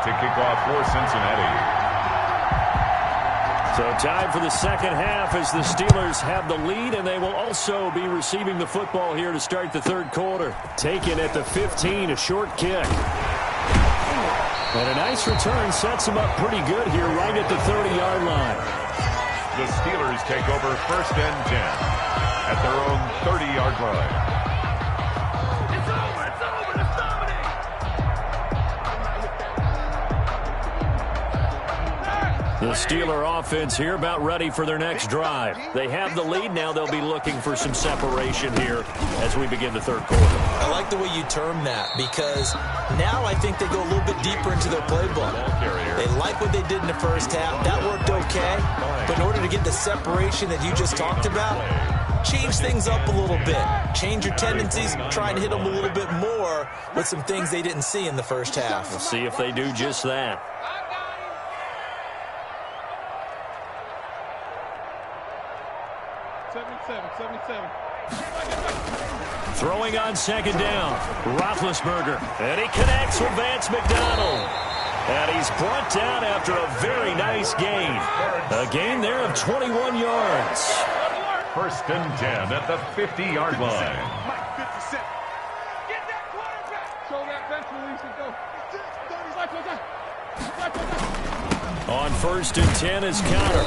To kick off for Cincinnati. So time for the second half as the Steelers have the lead, and they will also be receiving the football here to start the third quarter. Taken at the 15, a short kick. And a nice return sets them up pretty good here right at the 30-yard line. The Steelers take over 1st and 10 at their own 30-yard line. The Steeler offense here about ready for their next drive. They have the lead. Now they'll be looking for some separation here as we begin the third quarter. I like the way you term that because now I think they go a little bit deeper into their playbook. They like what they did in the first half. That worked okay. But in order to get the separation that you just talked about, change things up a little bit. Change your tendencies. Try and hit them a little bit more with some things they didn't see in the first half. We'll see if they do just that. Throwing on second down, Roethlisberger, and he connects with Vance McDonald. And he's brought down after a very nice gain. A gain there of 21 yards. 1st and 10 at the 50-yard line. Get that quarterback. Show that bench release and go. On 1st and 10 is Counter.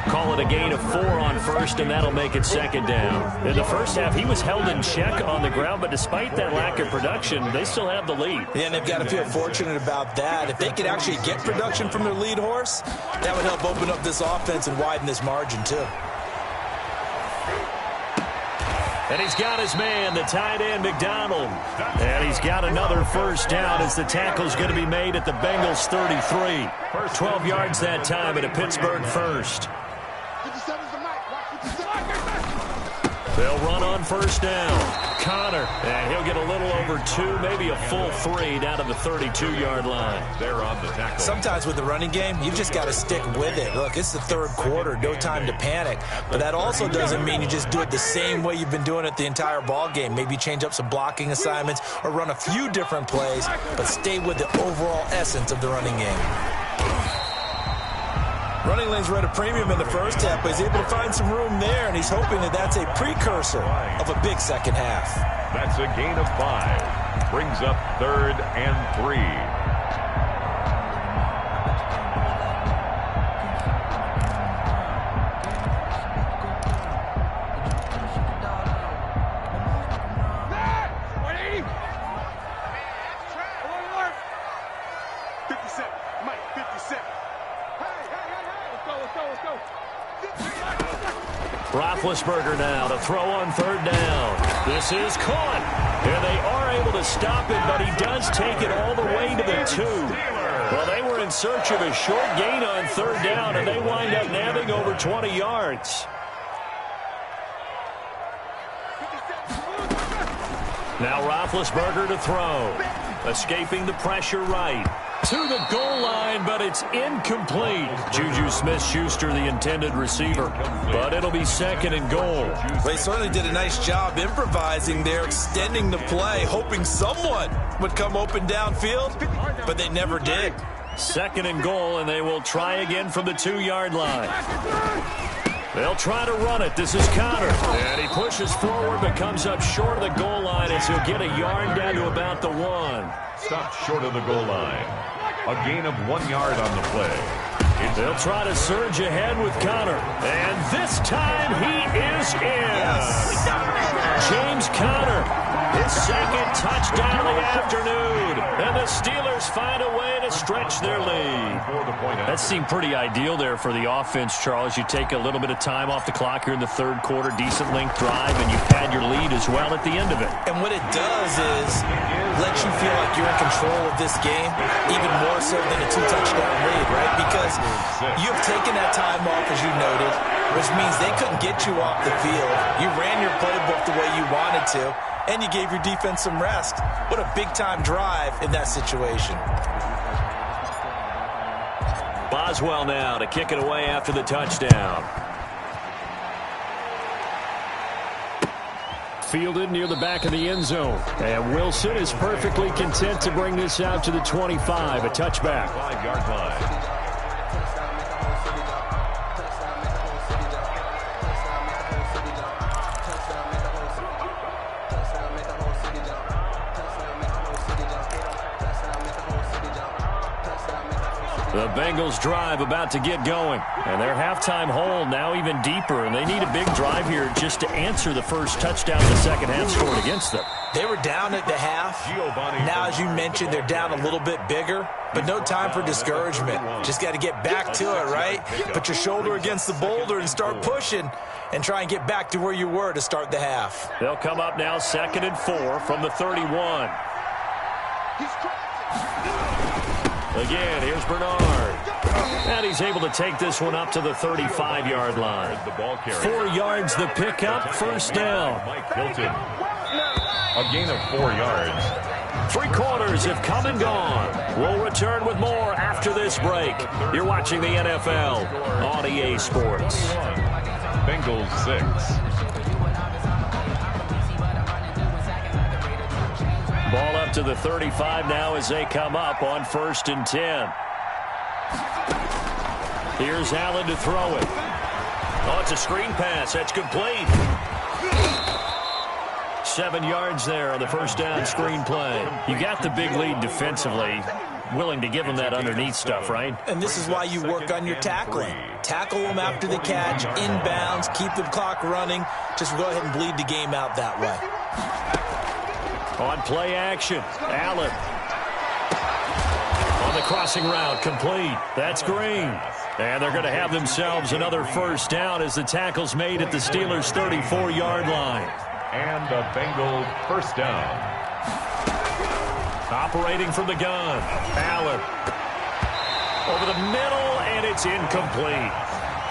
Call it a gain of 4 on 1st, and that'll make it 2nd down. In the first half, he was held in check on the ground, but despite that lack of production, they still have the lead. Yeah, and they've got to feel fortunate about that. If they could actually get production from their lead horse, that would help open up this offense and widen this margin, too. And he's got his man, the tight end, McDonald. And he's got another 1st down as the tackle's going to be made at the Bengals' 33. 12 yards that time at a Pittsburgh 1st. They'll run on 1st down. Connor, and he'll get a little over 2, maybe a full 3 down to the 32-yard line. They're on the tackle. Sometimes with the running game, you've just got to stick with it. Look, it's the third quarter, no time to panic. But that also doesn't mean you just do it the same way you've been doing it the entire ball game. Maybe change up some blocking assignments or run a few different plays, but stay with the overall essence of the running game. Running lanes were at a premium in the first half, but he's able to find some room there, and he's hoping that that's a precursor of a big second half. That's a gain of 5. Brings up 3rd and 3. Roethlisberger now to throw on 3rd down. This is caught. And they are able to stop it, but he does take it all the way to the 2. Well, they were in search of a short gain on 3rd down, and they wind up nabbing over 20 yards. Now Roethlisberger to throw. Escaping the pressure right. To the goal line, but it's incomplete. Juju Smith-Schuster, the intended receiver. But it'll be 2nd and goal. They certainly did a nice job improvising there, extending the play, hoping someone would come open downfield, but they never did. 2nd and goal, and they will try again from the 2-yard line. They'll try to run it. This is Connor. And he pushes forward, but comes up short of the goal line as he'll get a yard down to about the 1. Stopped short of the goal line. A gain of 1 yard on the play. They'll try to surge ahead with Connor. And this time he is in. Yes. James Conner His second touchdown of the afternoon. And the Steelers find a way to stretch their lead. That seemed pretty ideal there for the offense, Charles. You take a little bit of time off the clock here in the third quarter, decent length drive, and you pad your lead as well at the end of it. And what it does is let you feel like you're in control of this game, even more so than a two-touchdown lead, right? Because you've taken that time off, as you noted, which means they couldn't get you off the field. You ran your playbook the way you wanted to, and you gave your defense some rest. What a big-time drive in that situation. Boswell now to kick it away after the touchdown. Fielded near the back of the end zone. And Wilson is perfectly content to bring this out to the 25, a touchback. 5-yard line. The Bengals drive about to get going. And their halftime hole now even deeper. And they need a big drive here just to answer the first touchdown the second half scored against them. They were down at the half. Now, as you mentioned, they're down a little bit bigger. But no time for discouragement. Just got to get back to it, right? Put your shoulder against the boulder and start pushing. And try and get back to where you were to start the half. They'll come up now 2nd and 4 from the 31. Again, here's Bernard. And he's able to take this one up to the 35-yard line. 4 yards the pickup, first down. Mike Hilton. A gain of 4 yards. 3 quarters have come and gone. We'll return with more after this break. You're watching the NFL on EA Sports. Bengals 6. Ball up to the 35 now as they come up on 1st and 10. Here's Allen to throw it. Oh, it's a screen pass. That's complete. 7 yards there on the first down screen play. You got the big lead defensively. Willing to give them that underneath stuff, right? And this is why you work on your tackling. Tackle them after the catch, inbounds, keep the clock running. Just go ahead and bleed the game out that way. On play action, Allen. On the crossing route, complete. That's Green. And they're going to have themselves another first down as the tackle's made at the Steelers' 34-yard line. And a Bengal first down. Operating from the gun, Allen. Over the middle, and it's incomplete.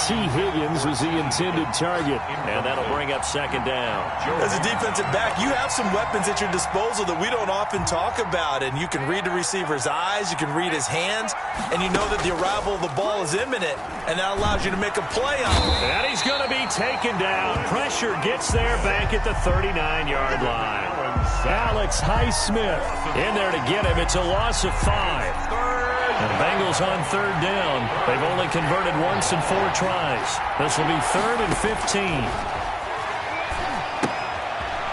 T. Higgins was the intended target, and that'll bring up 2nd down. As a defensive back, you have some weapons at your disposal that we don't often talk about, and you can read the receiver's eyes, you can read his hands, and you know that the arrival of the ball is imminent, and that allows you to make a play on it. And he's going to be taken down. Pressure gets there back at the 39-yard line. Alex Highsmith in there to get him. It's a loss of 5. And the Bengals on 3rd down. They've only converted once in 4 tries. This will be 3rd and 15.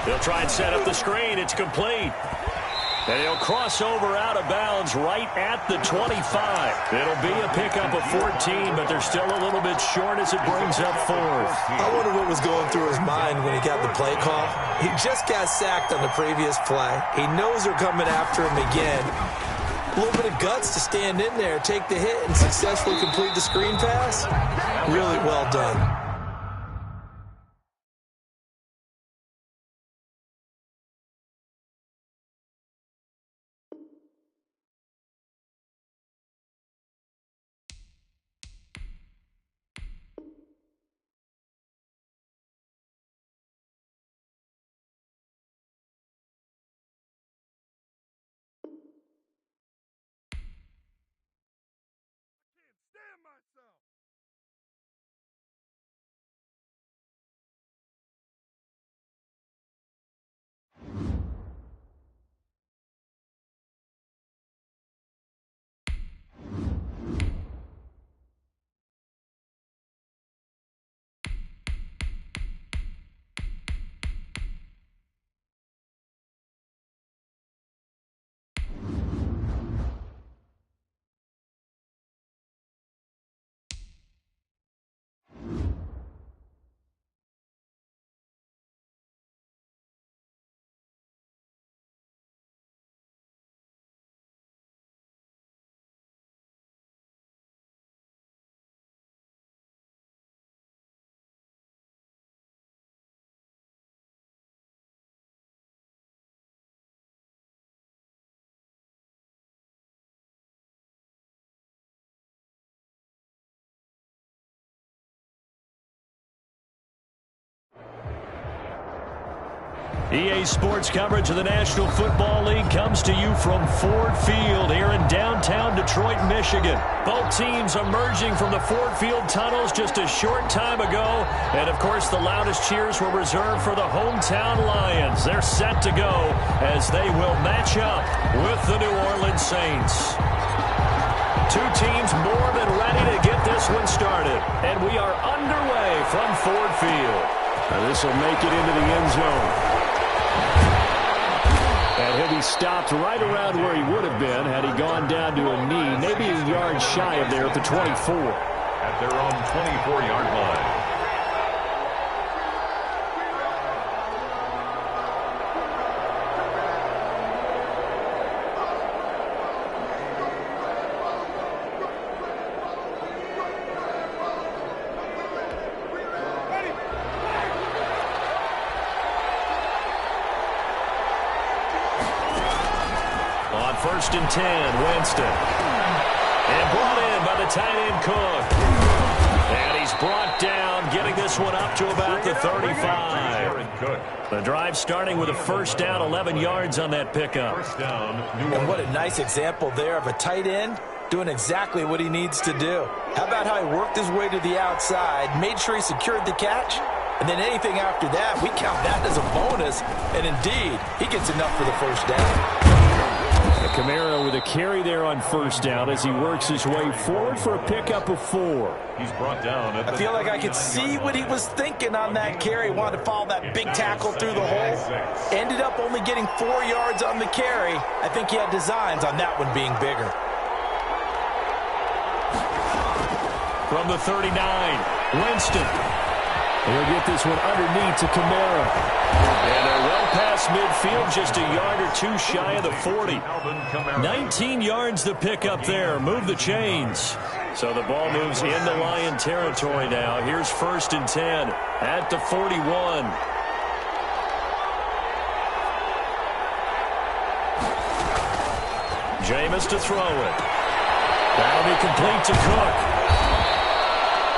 They'll try and set up the screen. It's complete. And he'll cross over out of bounds right at the 25. It'll be a pickup of 14, but they're still a little bit short as it brings up 4th. I wonder what was going through his mind when he got the play call. He just got sacked on the previous play. He knows they're coming after him again. A little bit of guts to stand in there, take the hit, and successfully complete the screen pass. Really well done. EA Sports coverage of the National Football League comes to you from Ford Field here in downtown Detroit, Michigan. Both teams emerging from the Ford Field tunnels just a short time ago. And, of course, the loudest cheers were reserved for the hometown Lions. They're set to go as they will match up with the New Orleans Saints. Two teams more than ready to get this one started. And we are underway from Ford Field. This will make it into the end zone. And he'll be stopped right around where he would have been had he gone down to a knee, maybe a yard shy of there at the 24. At their own 24-yard line. First and 10, Winston. And brought in by the tight end Cook. And he's brought down, getting this one up to about the 35. The drive starting with a first down, 11 yards on that pickup. First down, and what a nice example there of a tight end doing exactly what he needs to do. How about how he worked his way to the outside, made sure he secured the catch, and then anything after that, we count that as a bonus. And indeed, he gets enough for the first down. Kamara with a carry there on first down as he works his way forward for a pickup of 4. He's brought down. I feel like I could see what he was thinking on that carry. Wanted to follow that big tackle through the hole. Ended up only getting 4 yards on the carry. I think he had designs on that one being bigger. From the 39, Winston. He'll get this one underneath to Kamara. And they're well past midfield, just a yard or two shy of the 40. 19 yards the pickup there. Move the chains. So the ball moves into Lion territory now. Here's first and 10 at the 41. Jameis to throw it. That'll be complete to Cook.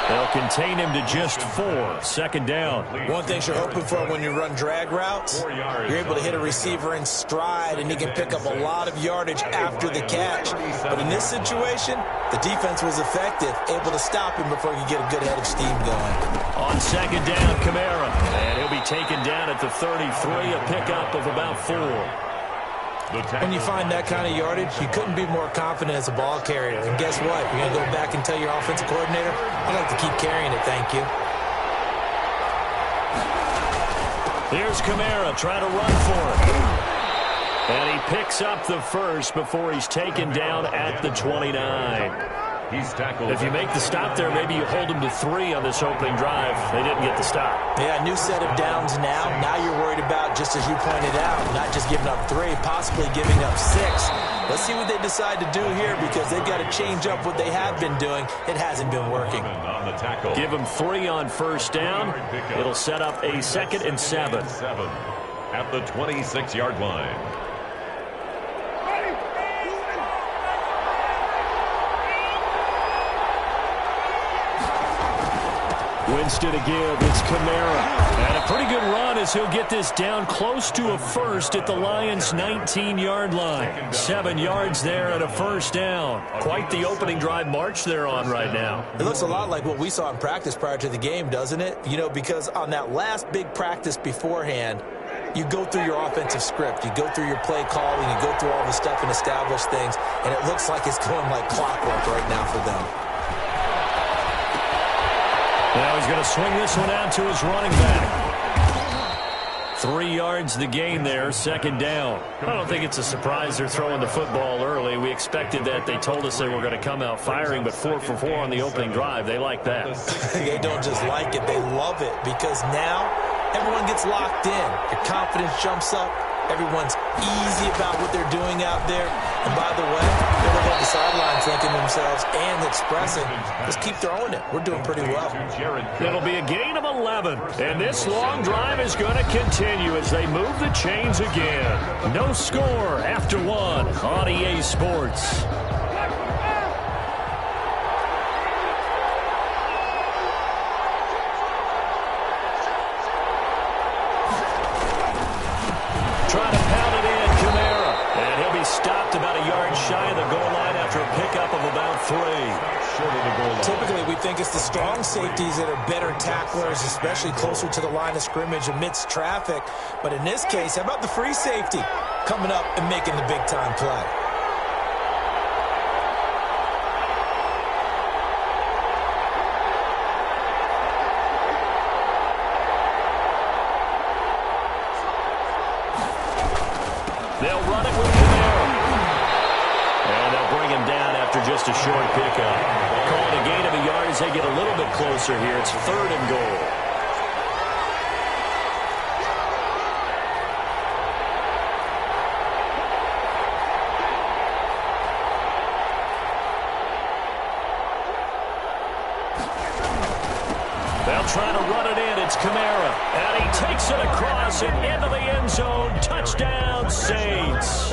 They'll contain him to just 4. Second down. One thing you're hoping for when you run drag routes, you're able to hit a receiver in stride, and he can pick up a lot of yardage after the catch. But in this situation, the defense was effective, able to stop him before he could get a good head of steam going. On second down, Kamara. And he'll be taken down at the 33, a pickup of about 4. When you find that kind of yardage, you couldn't be more confident as a ball carrier. And guess what? You're going to go back and tell your offensive coordinator, I'd like to keep carrying it, thank you. Here's Kamara trying to run for it. And he picks up the first before he's taken down at the 29. He's tackled. If you make the stop there, maybe you hold him to 3 on this opening drive. They didn't get the stop. Yeah, new set of downs now. Now you're worried about, just as you pointed out, not just giving up 3, possibly giving up 6. Let's see what they decide to do here, because they've got to change up what they have been doing. It hasn't been working. On the tackle. Give him 3 on first down. It'll set up a 2nd and 7. At the 26-yard line. Winston again. It's Kamara. And a pretty good run as he'll get this down close to a first at the Lions' 19-yard line. 7 yards there and a first down. Quite the opening drive march they're on right now. It looks a lot like what we saw in practice prior to the game, doesn't it? You know, because on that last big practice beforehand, you go through your offensive script, you go through your play calling, you go through all the stuff and establish things, and it looks like it's going like clockwork right now for them. Now he's going to swing this one out to his running back. 3 yards the gain there, second down. I don't think it's a surprise they're throwing the football early. We expected that. They told us they were going to come out firing, but 4 for 4 on the opening drive. They like that. They don't just like it, they love it, because now everyone gets locked in. Your confidence jumps up. Everyone's easy about what they're doing out there. And by the way, they're looking at the sidelines thinking to themselves and expressing, let's keep throwing it. We're doing pretty well. It'll be a gain of 11. And this long drive is going to continue as they move the chains again. No score after 1 on EA Sports. short of the goal line. Typically, we think it's the strong safeties that are better tacklers, especially closer to the line of scrimmage amidst traffic. But in this case, how about the free safety coming up and making the big-time play? They'll run it with Camaro. And they'll bring him down after just a short pickup. Calling a gain of a yard as they get a little bit closer here. It's 3rd and goal. They'll try to run it in. It's Camara. And he takes it across and into the end zone. Touchdown, Saints.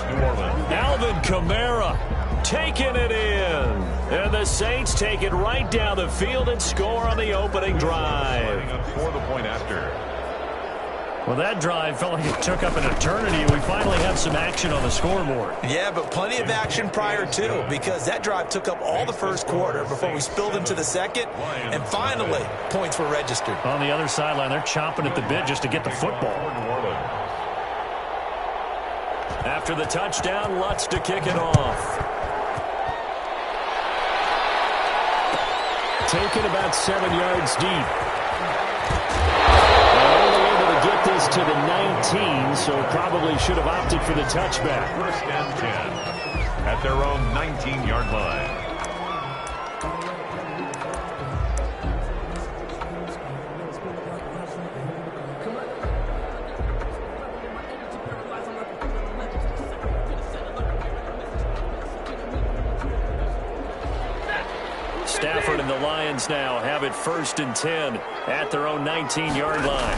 Alvin Kamara taking it in. And the Saints take it right down the field and score on the opening drive. For the point after. Well, that drive felt like it took up an eternity. We finally have some action on the scoreboard. Yeah, but plenty of action prior to, because that drive took up all the first quarter before we spilled into the second, and finally, points were registered. On the other sideline, they're chomping at the bit just to get the football. After the touchdown, Lutz to kick it off. Taken about 7 yards deep. Get this to the 19, so probably should have opted for the touchback. 1st and 10 at their own 19-yard line. Stafford and the Lions now have it 1st and 10 at their own 19-yard line.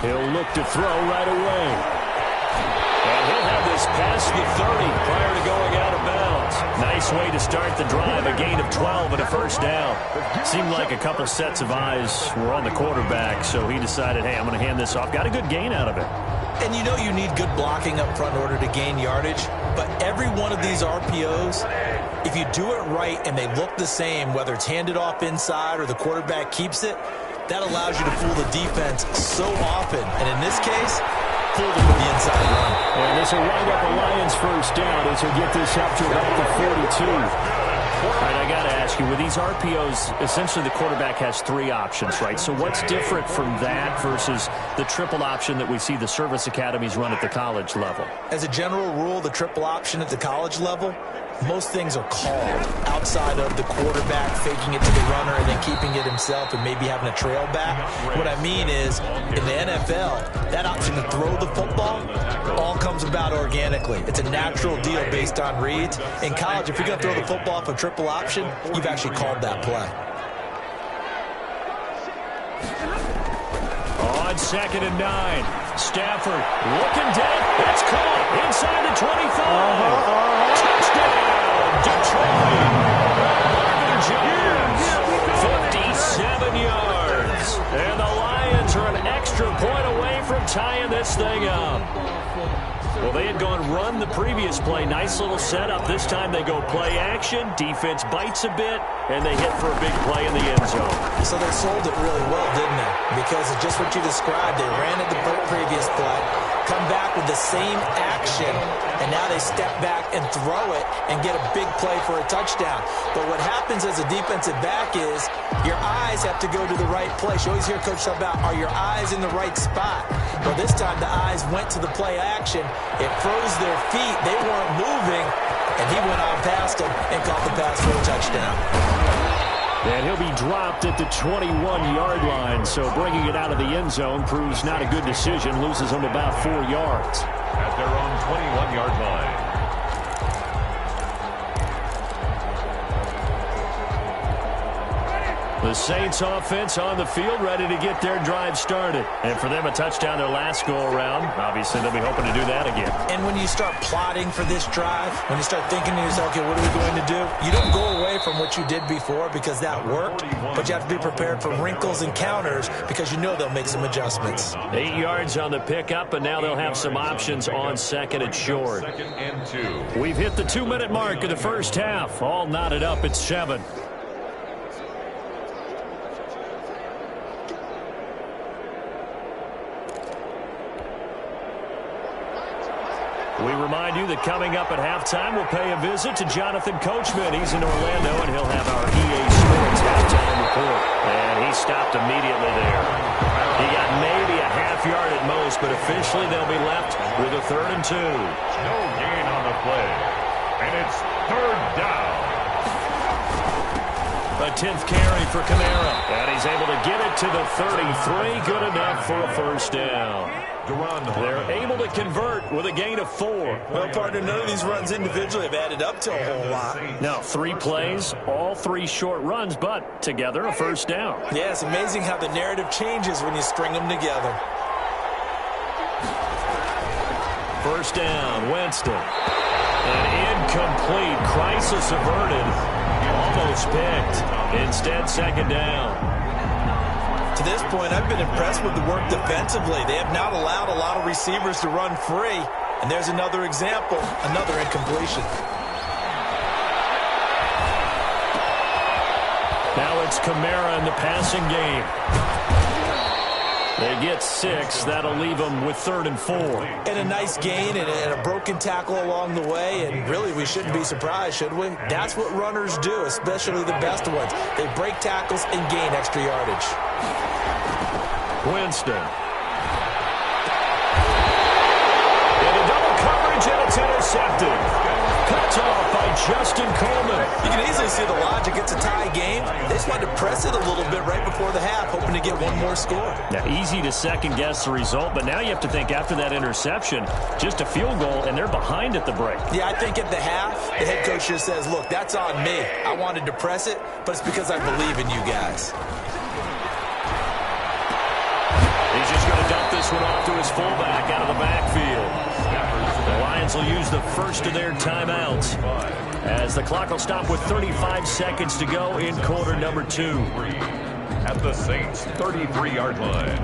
He'll look to throw right away. And he'll have this past the 30 prior to going out of bounds. Nice way to start the drive. A gain of 12 and a 1st down. Seemed like a couple sets of eyes were on the quarterback, so he decided, hey, I'm going to hand this off. Got a good gain out of it. And you know you need good blocking up front in order to gain yardage, but every one of these RPOs, if you do it right and they look the same, whether it's handed off inside or the quarterback keeps it, that allows you to fool the defense so often. And in this case, fool them with the inside run. And this will wind up a Lions 1st down as he'll get this up to about the 42. All right, I got to ask you, with these RPOs, essentially the quarterback has 3 options, right? So what's different from that versus the triple option that we see the service academies run at the college level? As a general rule, the triple option at the college level, most things are called outside of the quarterback faking it to the runner and then keeping it himself and maybe having a trail back. What I mean is, in the NFL, that option to throw the football all comes about organically. It's a natural deal based on reads. In college, if you're going to throw the football off a triple option, you've actually called that play. On 2nd and 9, Stafford looking dead. It's caught inside the 25. Touchdown, Detroit. Marvin Jones, 57 yards. And the Lions are an extra point away from tying this thing up. Well, they had gone run the previous play. Nice little setup. This time they go play action. Defense bites a bit, and they hit for a big play in the end zone. So they sold it really well, didn't they? Because it's just what you described. They ran at the previous play, come back with the same action, and now they step back and throw it and get a big play for a touchdown. But what happens as a defensive back is your eyes have to go to the right place. You always hear Coach talk about, are your eyes in the right spot? Well, this time the eyes went to the play action. It froze their feet. They weren't moving, and he went on past them and caught the pass for a touchdown. And he'll be dropped at the 21-yard line, so bringing it out of the end zone proves not a good decision. Loses him about 4 yards. At their own 21-yard line. The Saints offense on the field, ready to get their drive started. And for them, a touchdown their last go-around. Obviously, they'll be hoping to do that again. And when you start plotting for this drive, when you start thinking to yourself, okay, what are we going to do? You don't go away from what you did before because that worked, but you have to be prepared for wrinkles and counters because you know they'll make some adjustments. 8 yards on the pickup, and now they'll have some options on 2nd and short. 2nd and 2. We've hit the 2-minute mark of the first half. All knotted up at 7. We remind you that coming up at halftime, we'll pay a visit to Jonathan Coachman. He's in Orlando, and he'll have our EA Sports halftime report. And he stopped immediately there. He got maybe a half yard at most, but officially they'll be left with a 3rd and 2. No gain on the play. And it's 3rd down. A 10th carry for Kamara. And he's able to get it to the 33. Good enough for a 1st down. They're able to convert with a gain of 4. Well, partner, none of these runs individually have added up to a whole lot. Now, 3 plays, all 3 short runs, but together a 1st down. Yeah, it's amazing how the narrative changes when you string them together. 1st down, Winston. An incomplete, crisis averted. Almost picked. Instead, 2nd down. To this point, I've been impressed with the work defensively. They have not allowed a lot of receivers to run free. And there's another example, another incompletion. Now it's Kamara in the passing game. They get 6. That'll leave them with 3rd and 4. And a nice gain and a broken tackle along the way. And really, we shouldn't be surprised, should we? That's what runners do, especially the best ones. They break tackles and gain extra yardage. Winston. Into double coverage, and it's intercepted. Cut off by Justin Coleman. You can easily see the logic. It's a tie game. They just wanted to press it a little bit right before the half, hoping to get one more score. Now, easy to second-guess the result, but now you have to think after that interception, just a field goal, and they're behind at the break. Yeah, I think at the half, the head coach just says, look, that's on me. I wanted to press it, but it's because I believe in you guys. He's just going to dump this one off to his fullback out of the backfield. The Lions will use the first of their timeouts as the clock will stop with 35 seconds to go in quarter number 2. At the Saints' 33-yard line.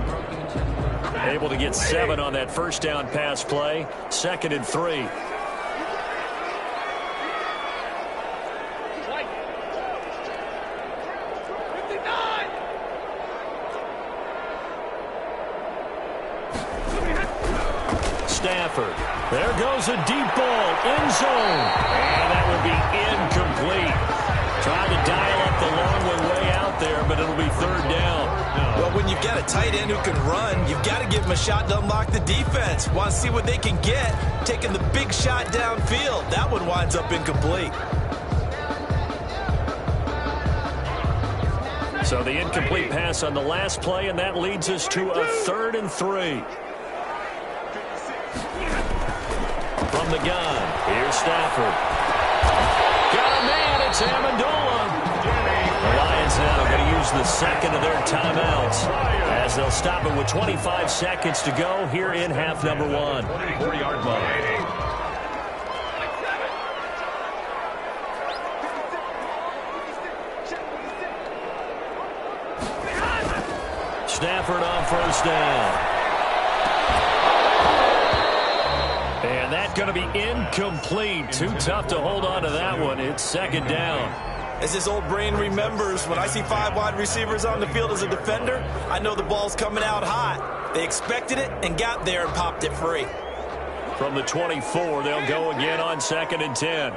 Able to get 7 on that 1st down pass play. 2nd and 3. Stafford. There goes a deep ball, end zone. And that will be incomplete. Trying to dial up the long one way out there, but it'll be 3rd down. Well, when you've got a tight end who can run, you've got to give him a shot to unlock the defense. Want to see what they can get, taking the big shot downfield. That one winds up incomplete. So the incomplete pass on the last play, and that leads us to a 3rd and 3. From the gun, here's Stafford. Got a man, it's Amendola. The Lions now going to use the 2nd of their timeouts as they'll stop it with 25 seconds to go here in half number 1. 24-yard line. Stafford on 1st down. And that's going to be incomplete. Too tough to hold on to that one. It's 2nd down. As this old brain remembers, when I see 5 wide receivers on the field as a defender, I know the ball's coming out hot. They expected it and got there and popped it free. From the 24, they'll go again on 2nd and 10.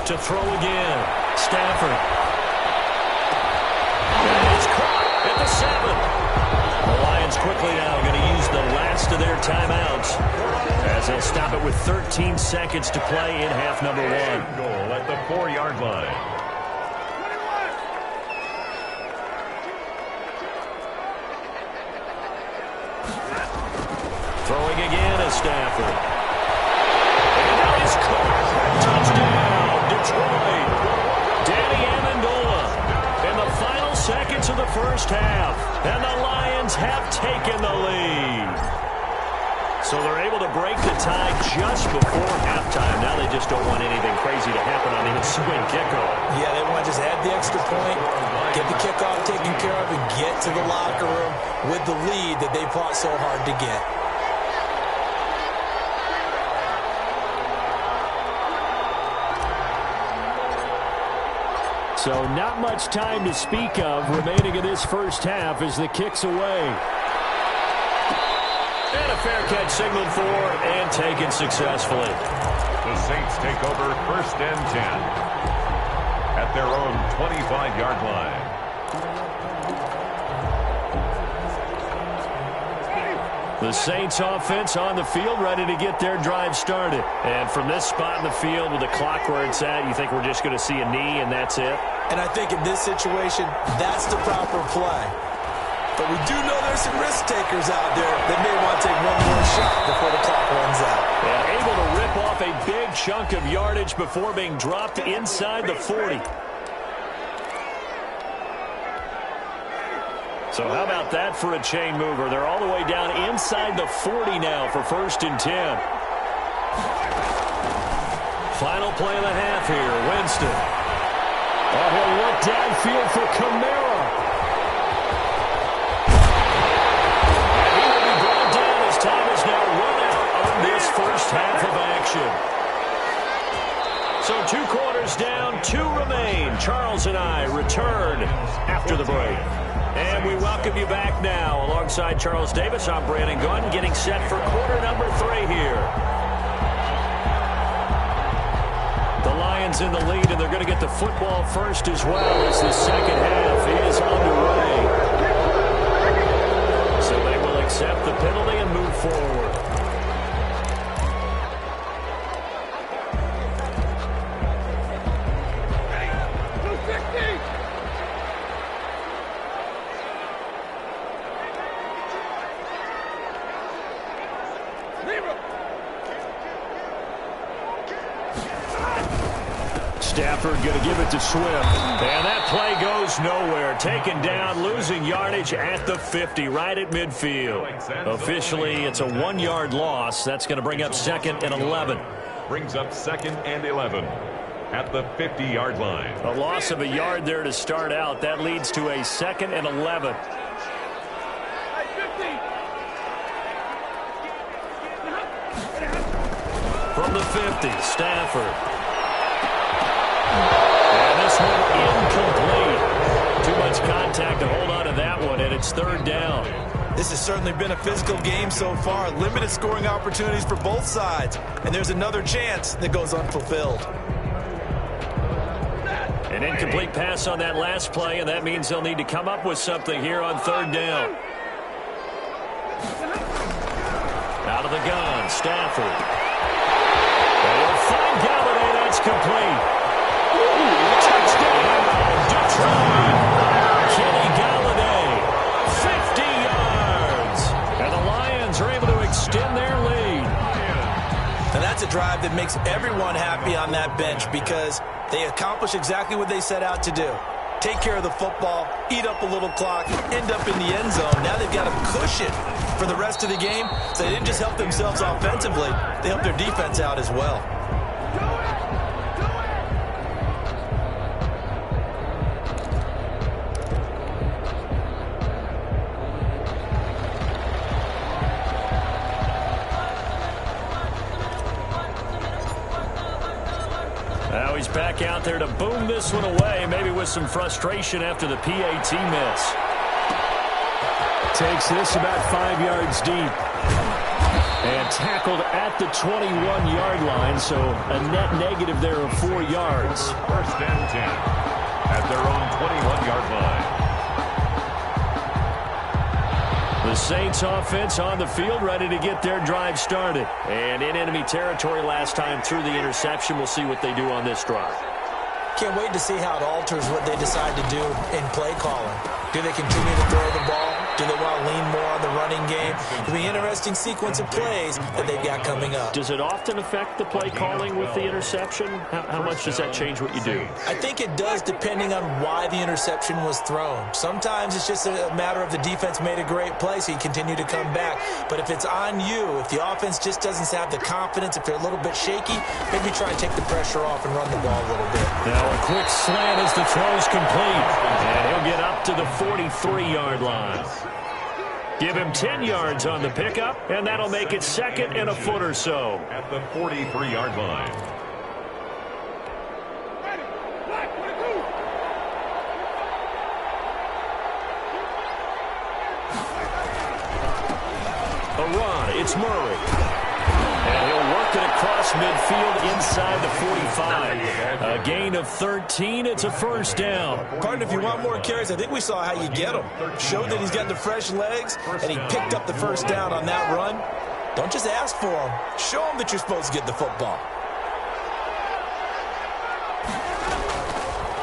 To throw again, Stafford. And it's caught at the 7. The Lions quickly now going to use the last of their timeouts as they'll stop it with 13 seconds to play in half number 1. Goal at the 4-yard line. Throwing again is Stafford. And now it's caught. Touchdown. Detroit. Danny Amendola in the final seconds of the 1st half. And the Lions have taken the lead. So they're able to break the tie just before halftime. Now they just don't want anything crazy to happen on the ensuing kickoff. Yeah, they want to just add the extra point, get the kickoff taken care of, and get to the locker room with the lead that they fought so hard to get. So not much time to speak of remaining in this first half as the kick's away. And a fair catch signaled for and taken successfully. The Saints take over 1st and 10 at their own 25-yard line. The Saints offense on the field, ready to get their drive started. And from this spot in the field with the clock where it's at, you think we're just going to see a knee and that's it? And I think in this situation, that's the proper play. But we do know there's some risk takers out there that may want to take one more shot before the clock runs out. And able to rip off a big chunk of yardage before being dropped inside the 40. So how about that for a chain mover? They're all the way down inside the 40 now for 1st and 10. Final play of the half here. Winston. Oh, he'll look downfield for Kamara. And he will be brought down as time is now run out on this first half of action. So 2 quarters down, 2 remain. Charles and I return after the break. And we welcome you back now. Alongside Charles Davis, I'm Brandon Gunn, getting set for quarter number 3 here. The Lions in the lead, and they're going to get the football first as well as the second half is underway. So they will accept the penalty and move forward. Stafford going to give it to Swift. And that play goes nowhere. Taken down, losing yardage at the 50, right at midfield. Officially, it's a 1-yard loss. That's going to bring up 2nd and 11. Brings up 2nd and 11 at the 50-yard line. A loss of a yard there to start out. That leads to a 2nd and 11. From the 50, Stafford. And this one incomplete. Too much contact to hold on to that one, and it's 3rd down. This has certainly been a physical game so far. Limited scoring opportunities for both sides. And there's another chance that goes unfulfilled. An incomplete pass on that last play, and that means they'll need to come up with something here on 3rd down. Out of the gun, Stafford. They'll find Galladay. That's complete. Touchdown, Detroit. Kenny Galladay, 50 yards. And the Lions are able to extend their lead. And that's a drive that makes everyone happy on that bench because they accomplish exactly what they set out to do. Take care of the football, eat up a little clock, end up in the end zone. Now they've got a cushion for the rest of the game. So they didn't just help themselves offensively, they helped their defense out as well. Now he's back out there to boom this one away, maybe with some frustration after the PAT miss. Takes this about 5 yards deep. And tackled at the 21-yard line, so a net negative there of 4 yards. 1st and 10 at their own 21-yard line. The Saints offense on the field, ready to get their drive started. And in enemy territory last time through the interception. We'll see what they do on this drive. Can't wait to see how it alters what they decide to do in play calling. Do they continue to throw the ball? Do they want to lean more on the running game? It'll be an interesting sequence of plays that they've got coming up. Does it often affect the play calling with the interception? How much does that change what you do? I think it does depending on why the interception was thrown. Sometimes it's just a matter of the defense made a great play, so you continue to come back. But if it's on you, if the offense just doesn't have the confidence, if they're a little bit shaky, maybe try and take the pressure off and run the ball a little bit. Now a quick slant as the throw's complete. And he'll get up to the 43-yard line. Give him 10 yards on the pickup, and that'll make it 2nd and a foot or so. At the 43-yard line. A run. It's Murray. And he'll work it across midfield inside the 45. A gain of 13. It's a first down. Partner, if you want more carries, I think we saw how you get them. Showed that he's got the fresh legs, and he picked up the first down on that run. Don't just ask for him. Show him that you're supposed to get the football.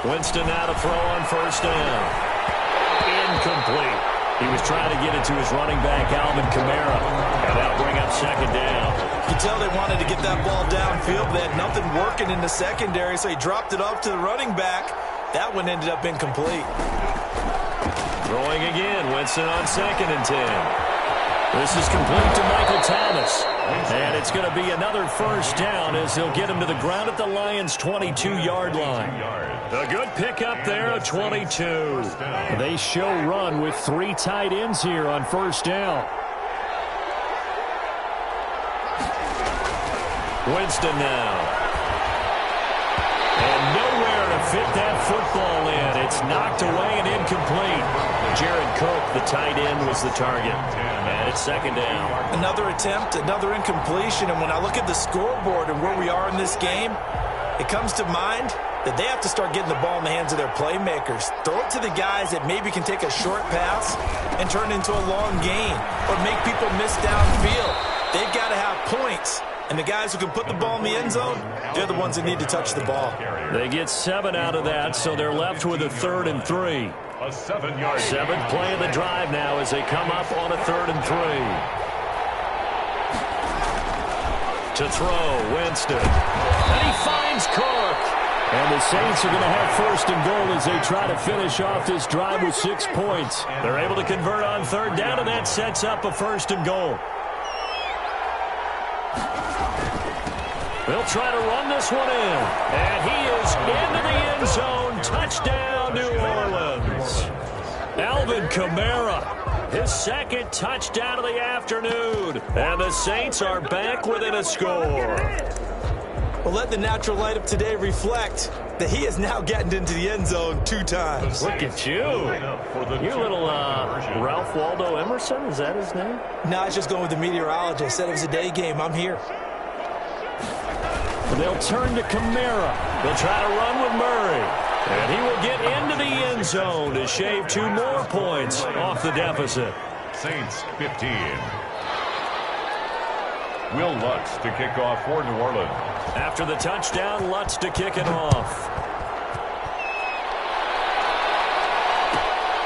Winston now to throw on first down. Incomplete. He was trying to get it to his running back, Alvin Kamara. And that'll bring up second down. You can tell they wanted to get that ball downfield. They had nothing working in the secondary, so he dropped it off to the running back. That one ended up incomplete. Throwing again. Winston on 2nd and 10. This is complete to Michael Thomas. And it's going to be another first down as he'll get him to the ground at the Lions' 22-yard line. A good pickup there at 22. They show run with 3 tight ends here on first down. Winston now. And nowhere to fit that football in. It's knocked away and incomplete. Jared Cook, the tight end, was the target. And it's second down. Another attempt, another incompletion. And when I look at the scoreboard and where we are in this game, it comes to mind that they have to start getting the ball in the hands of their playmakers. Throw it to the guys that maybe can take a short pass and turn it into a long gain or make people miss downfield. They've got to have points. And the guys who can put the ball in the end zone, they're the ones that need to touch the ball. They get 7 out of that, so they're left with a 3rd and 3. A 7-yard. 7th play of the drive now as they come up on a 3rd and 3. To throw, Winston. And he finds Cook. And the Saints are going to have 1st and goal as they try to finish off this drive with 6 points. They're able to convert on 3rd down, and that sets up a 1st and goal. They'll try to run this one in. And he is into the end zone. Touchdown, New Orleans. Alvin Kamara, his 2nd touchdown of the afternoon. And the Saints are back within a score. Well, let the natural light of today reflect that he has now gotten into the end zone 2 times. Look at you. Your little Ralph Waldo Emerson, is that his name? No, I was just going with the meteorologist. Said it was a day game. I'm here. They'll turn to Kamara. They'll try to run with Murray. And he will get into the end zone to shave 2 more points off the deficit. Saints 15. Will Lutz to kick off for New Orleans. After the touchdown, Lutz to kick it off.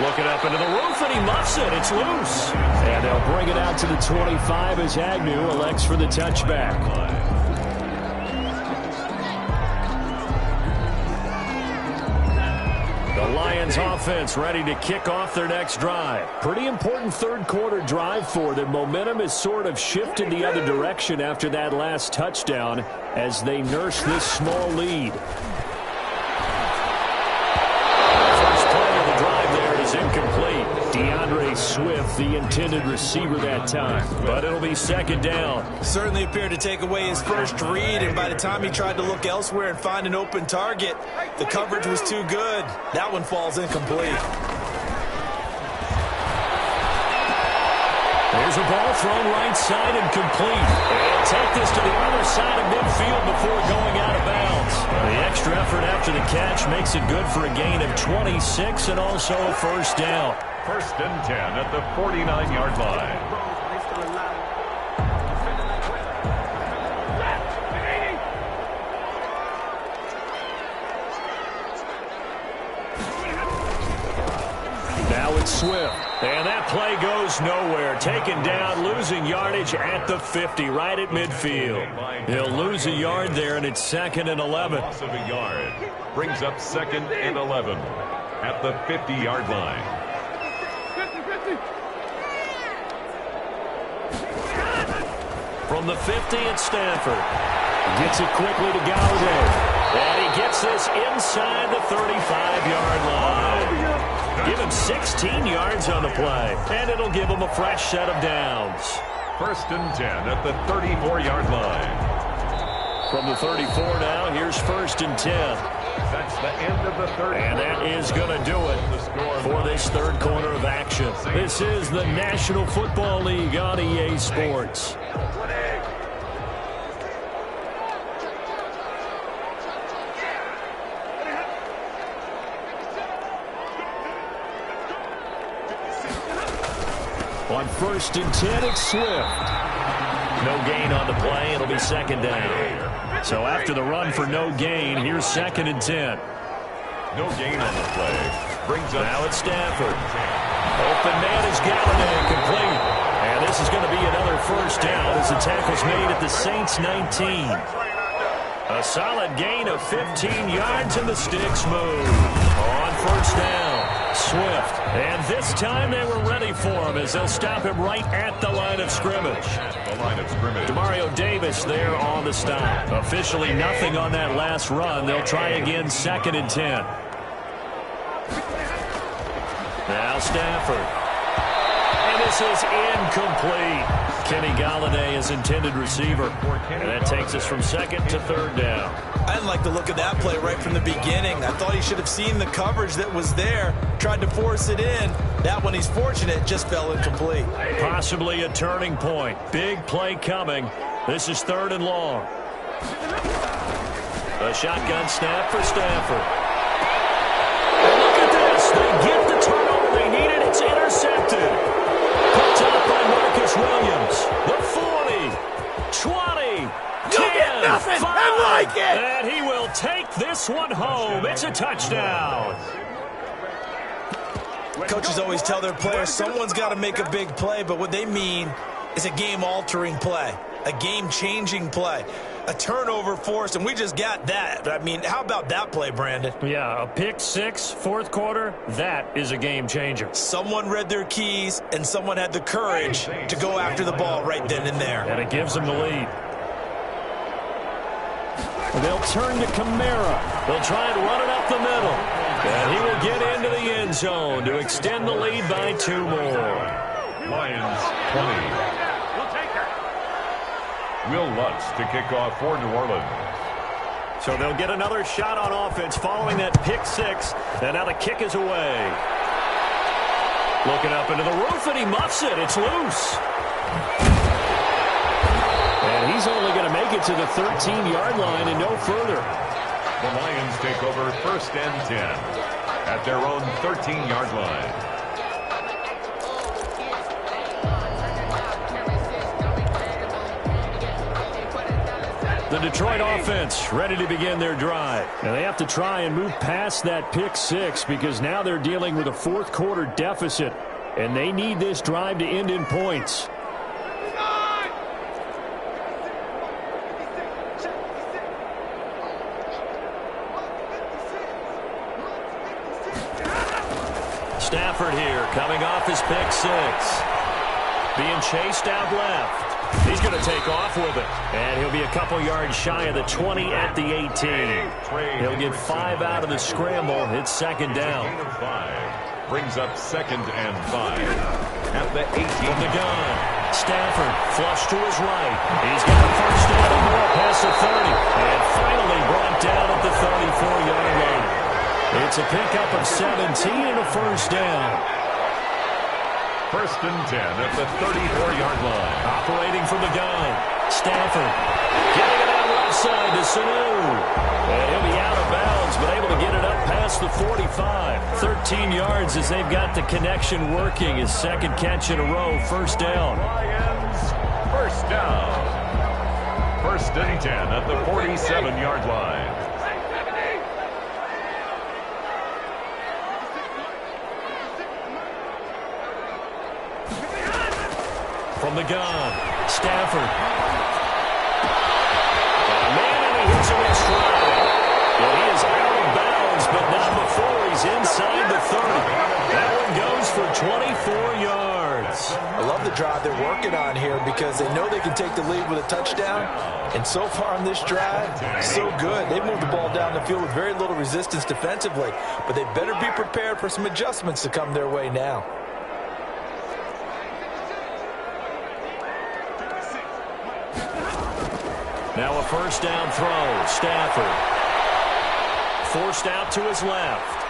Looking up into the roof, and he muffs it. It's loose. And they'll bring it out to the 25 as Agnew elects for the touchback. The Lions offense ready to kick off their next drive. Pretty important 3rd quarter drive for them. Momentum has sort of shifted the other direction after that last touchdown as they nurse this small lead. First play of the drive there is incomplete. DeAndre Swift, the intended receiver that time. But it'll be 2nd down. Certainly appeared to take away his first read, and by the time he tried to look elsewhere and find an open target, the coverage was too good. That one falls incomplete. There's a ball thrown right side and complete. And take this to the other side of midfield before going out of bounds. The extra effort after the catch makes it good for a gain of 26 and also a 1st down. 1st and 10 at the 49-yard line. Now it's Swift. And that play goes nowhere. Taken down, losing yardage at the 50, right at midfield. He'll lose a yard there, and it's 2nd and 11. Loss of a yard. Brings up 2nd and 11 at the 50-yard line. From the 50 at Stanford. Gets it quickly to Gallaudet. And he gets this inside the 35-yard line. Give him 16 yards on the play. And it'll give him a fresh set of downs. 1st and 10 at the 34-yard line. From the 34 now, here's 1st and 10. That's the end of the third. And that is going to do it for this third quarter of action. This is the National Football League on EA Sports. On 1st and 10, it's Swift. No gain on the play. It'll be second down. So after the run for no gain, here's 2nd and 10. No gain on the play. Brings up. Now it's Stafford. Open man is Galladay, complete. And this is going to be another first down as the tackle's made at the Saints 19. A solid gain of 15 yards and the sticks move. On 1st down, Swift. And this time they were ready for him as they'll stop him right at the line of scrimmage. The line of scrimmage. Demario Davis there on the stop. Officially nothing on that last run. They'll try again 2nd and 10. Now Stafford. And this is incomplete. Kenny Galladay is intended receiver. And that takes us from 2nd to 3rd down. I didn't like the look of that play right from the beginning. I thought he should have seen the coverage that was there, tried to force it in. That one, he's fortunate, just fell incomplete. Possibly a turning point. Big play coming. This is 3rd and long. A shotgun snap for Stafford. And look at this. They get the turnover they needed. It's intercepted. Picked up by Marcus Williams. The 40, 20, 10, nothing. 5, I like it. and he will take this one home. It's a touchdown. Coaches always tell their players someone's got to make a big play, but what they mean is a game-altering play, a game-changing play, a turnover forced, and we just got that. I mean, how about that play, Brandon? Yeah, a pick six, 4th quarter, that is a game changer. Someone read their keys, and someone had the courage to go after the ball right then and there. And it gives them the lead. They'll turn to Kamara. They'll try and run it up the middle. And he will get into the end zone to extend the lead by 2 more. Lions 20. Will Lutz to kick off for New Orleans. So they'll get another shot on offense following that pick six. And now the kick is away. Looking up into the roof, and he muffs it. It's loose. And he's only going to make it to the 13-yard line and no further. The Lions take over 1st and 10 at their own 13-yard line. The Detroit offense ready to begin their drive. Now they have to try and move past that pick six because now they're dealing with a 4th quarter deficit, and they need this drive to end in points. Stafford here coming off his pick six. Being chased out left. He's going to take off with it. And he'll be a couple yards shy of the 20 at the 18. He'll get 5 out of the scramble. It's 2nd down. Brings up 2nd and 5 at the 18. From the gun, Stafford flush to his right. He's got a first down and more past the 30. And finally brought down at the 34-yard line. It's a pickup of 17 and a first down. 1st and 10 at the 34-yard line. Operating from the gun. Stafford getting it out left side to Sanu. And he'll be out of bounds, but able to get it up past the 45. 13 yards as they've got the connection working. His 2nd catch in a row. First down. Lions, first down. 1st and 10 at the 47-yard line. From the gun, Stafford. Man, and he hits him in stride. Well, he is out of bounds, but not before he's inside the 30. That one goes for 24 yards. I love the drive they're working on here because they know they can take the lead with a touchdown. And so far on this drive, so good. They moved the ball down the field with very little resistance defensively. But they better be prepared for some adjustments to come their way now. Now a first down throw. Stafford forced out to his left.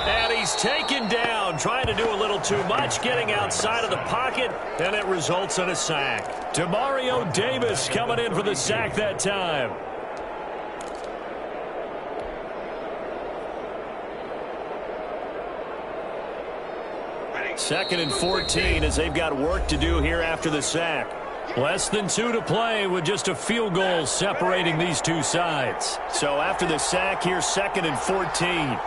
And he's taken down, trying to do a little too much, getting outside of the pocket, and it results in a sack. Demario Davis coming in for the sack that time. Second and 14 as they've got work to do here after the sack. Less than 2 to play with just a field goal separating these two sides. So after the sack, here's second and 14.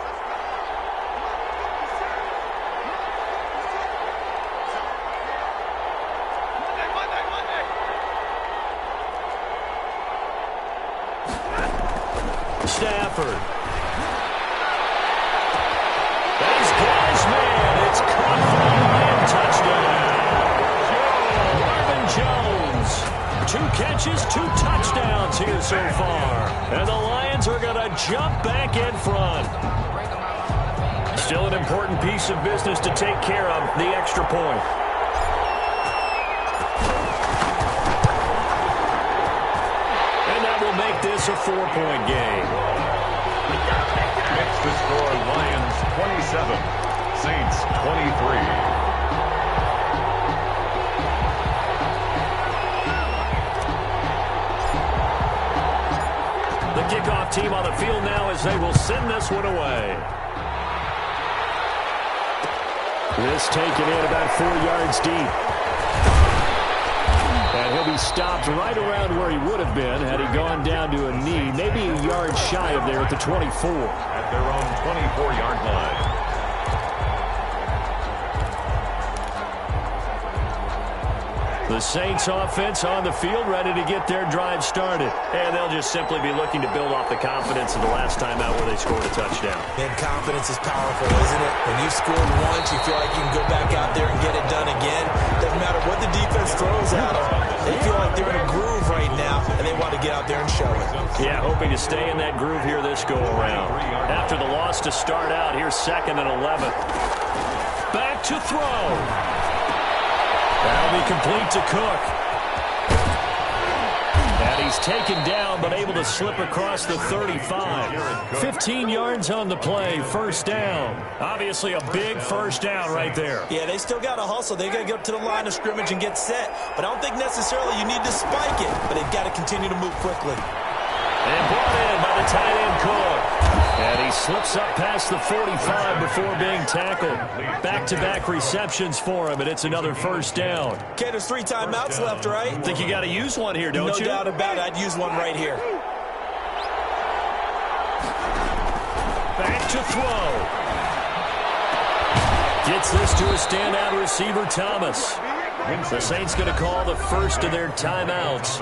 Stafford. He's got his man. It's caught for a Lion touchdown. Marvin Jones. 2 catches, 2 touchdowns here so far. And the Lions are going to jump back in front. Still an important piece of business to take care of, the extra point. Make this a 4-point game. It's the score, Lions 27, Saints 23. The kickoff team on the field now as they will send this one away. This taken in about 4 yards deep. And he'll be stopped right around where he would have been had he gone down to a knee, maybe a yard shy of there at the 24. At their own 24-yard line. The Saints offense on the field, ready to get their drive started. And they'll just simply be looking to build off the confidence of the last time out where they scored a touchdown. And confidence is powerful, isn't it? When you've scored once, you feel like you can go back out there and get it done again. Doesn't matter what the defense throws at them. They feel like they're in a groove right now, and they want to get out there and show it. Yeah, hoping to stay in that groove here this go-around. After the loss to start out, here's second and 11. Back to throw. That'll be complete to Cook. And he's taken down, but able to slip across the 35. 15 yards on the play, first down. Obviously a big first down right there. Yeah, they still got to hustle. They got to get up to the line of scrimmage and get set. But I don't think necessarily you need to spike it, but they've got to continue to move quickly. And brought in by the tight end Cook. And he slips up past the 45 before being tackled. Back-to-back receptions for him, and it's another first down. Okay, there's 3 timeouts left, right? Think you got to use one here, don't you? No doubt about it. I'd use one right here. Back to throw. Gets this to a standout receiver, Thomas. The Saints going to call the first of their timeouts,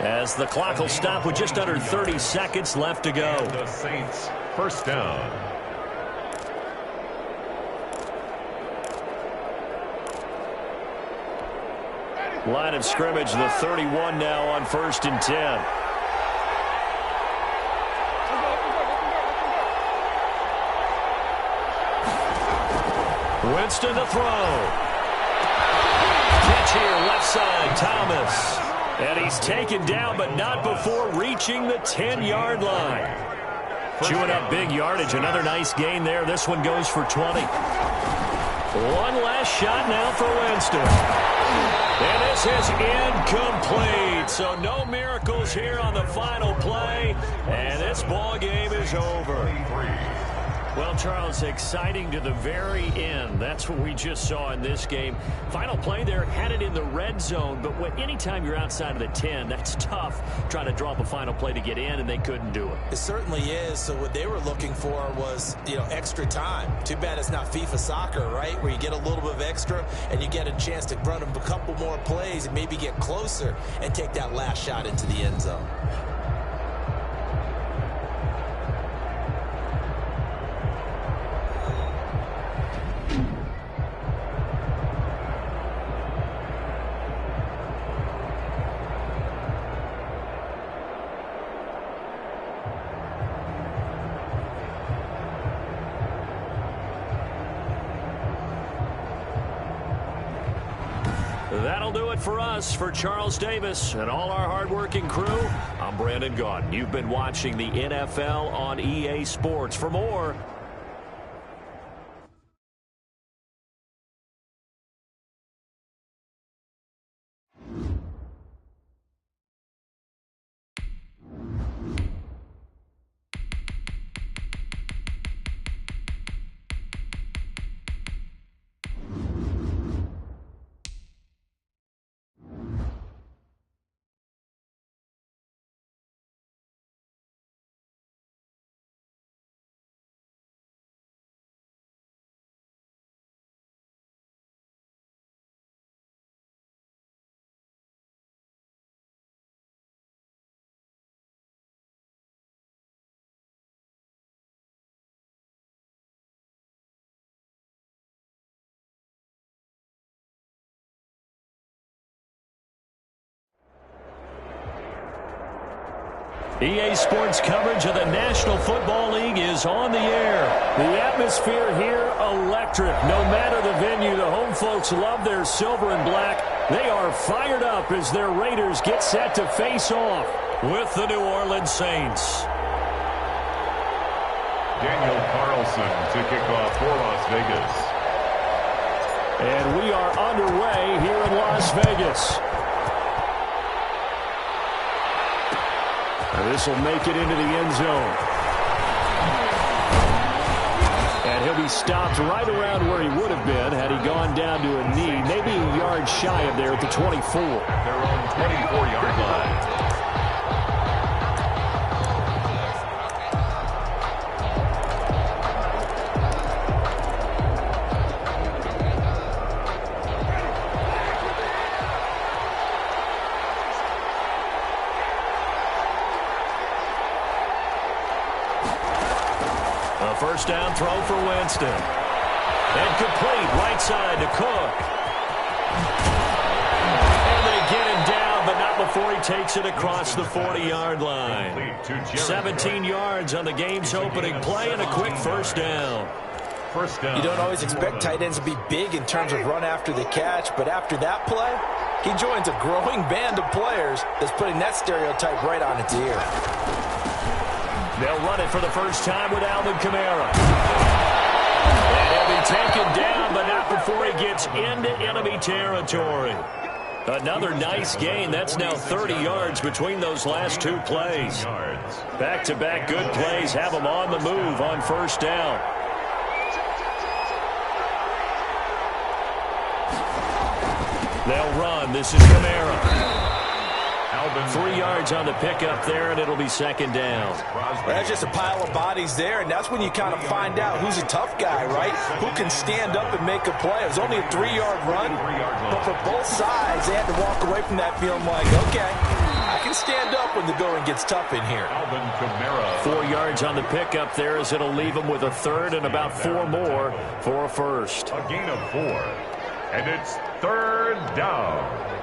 as the clock will stop with just under 30 seconds left to go. The Saints, first down. Line of scrimmage, the 31 now on 1st and 10. Winston to throw. Catch here, left side, Thomas. And he's taken down, but not before reaching the 10-yard line. Chewing up big yardage. Another nice gain there. This one goes for 20. One last shot now for Winston. And this is incomplete. So no miracles here on the final play. And this ball game is over. Well, Charles, exciting to the very end. That's what we just saw in this game. Final play there, had it in the red zone, but anytime you're outside of the 10, that's tough trying to draw up a final play to get in, and they couldn't do it. It certainly is. So what they were looking for was, extra time. Too bad it's not FIFA soccer, right, where you get a little bit of extra and you get a chance to run a couple more plays and maybe get closer and take that last shot into the end zone. That'll do it for us. For Charles Davis and all our hardworking crew, I'm Brandon Gaudin. You've been watching the NFL on EA Sports. For more, EA Sports coverage of the National Football League is on the air. The atmosphere here, electric. No matter the venue, the home folks love their silver and black. They are fired up as their Raiders get set to face off with the New Orleans Saints. Daniel Carlson to kick off for Las Vegas. And we are underway here in Las Vegas. This will make it into the end zone. And he'll be stopped right around where he would have been had he gone down to a knee, maybe a yard shy of there at the 24. Their own 24-yard line. First down throw for Winston. And complete right side to Cook. And they get him down, but not before he takes it across the 40-yard line. 17 yards on the game's opening play and a quick first down. You don't always expect tight ends to be big in terms of run after the catch, but after that play, he joins a growing band of players that's putting that stereotype right on its ear. They'll run it for the first time with Alvin Kamara. And he'll be taken down, but not before he gets into enemy territory. Another nice gain. That's now 30 yards between those last two plays. Back-to-back good plays have them on the move on first down. They'll run. This is Kamara. 3 yards on the pickup there, and it'll be second down. Well, that's just a pile of bodies there, and that's when you kind of find out who's a tough guy, right? Who can stand up and make a play. It was only a 3-yard run, but for both sides, they had to walk away from that feeling like, okay, I can stand up when the going gets tough in here. 4 yards on the pickup there as it'll leave them with a third and about 4 more for a first. A gain of 4, and it's third down.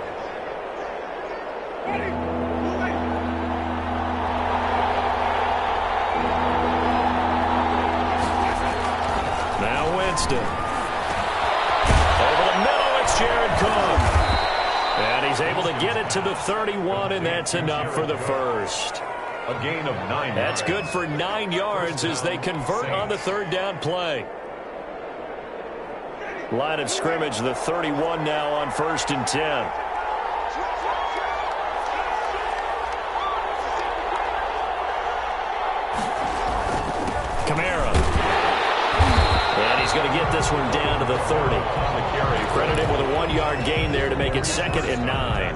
Now Winston. Over the middle, it's Jared Cook. And he's able to get it to the 31, and that's enough for the first. A gain of 9. That's good for 9 yards as they convert on the third down play. Line of scrimmage, the 31 now on 1st and 10. Kamara. And he's going to get this one down to the 30. Credited with a 1-yard gain there to make it 2nd and 9.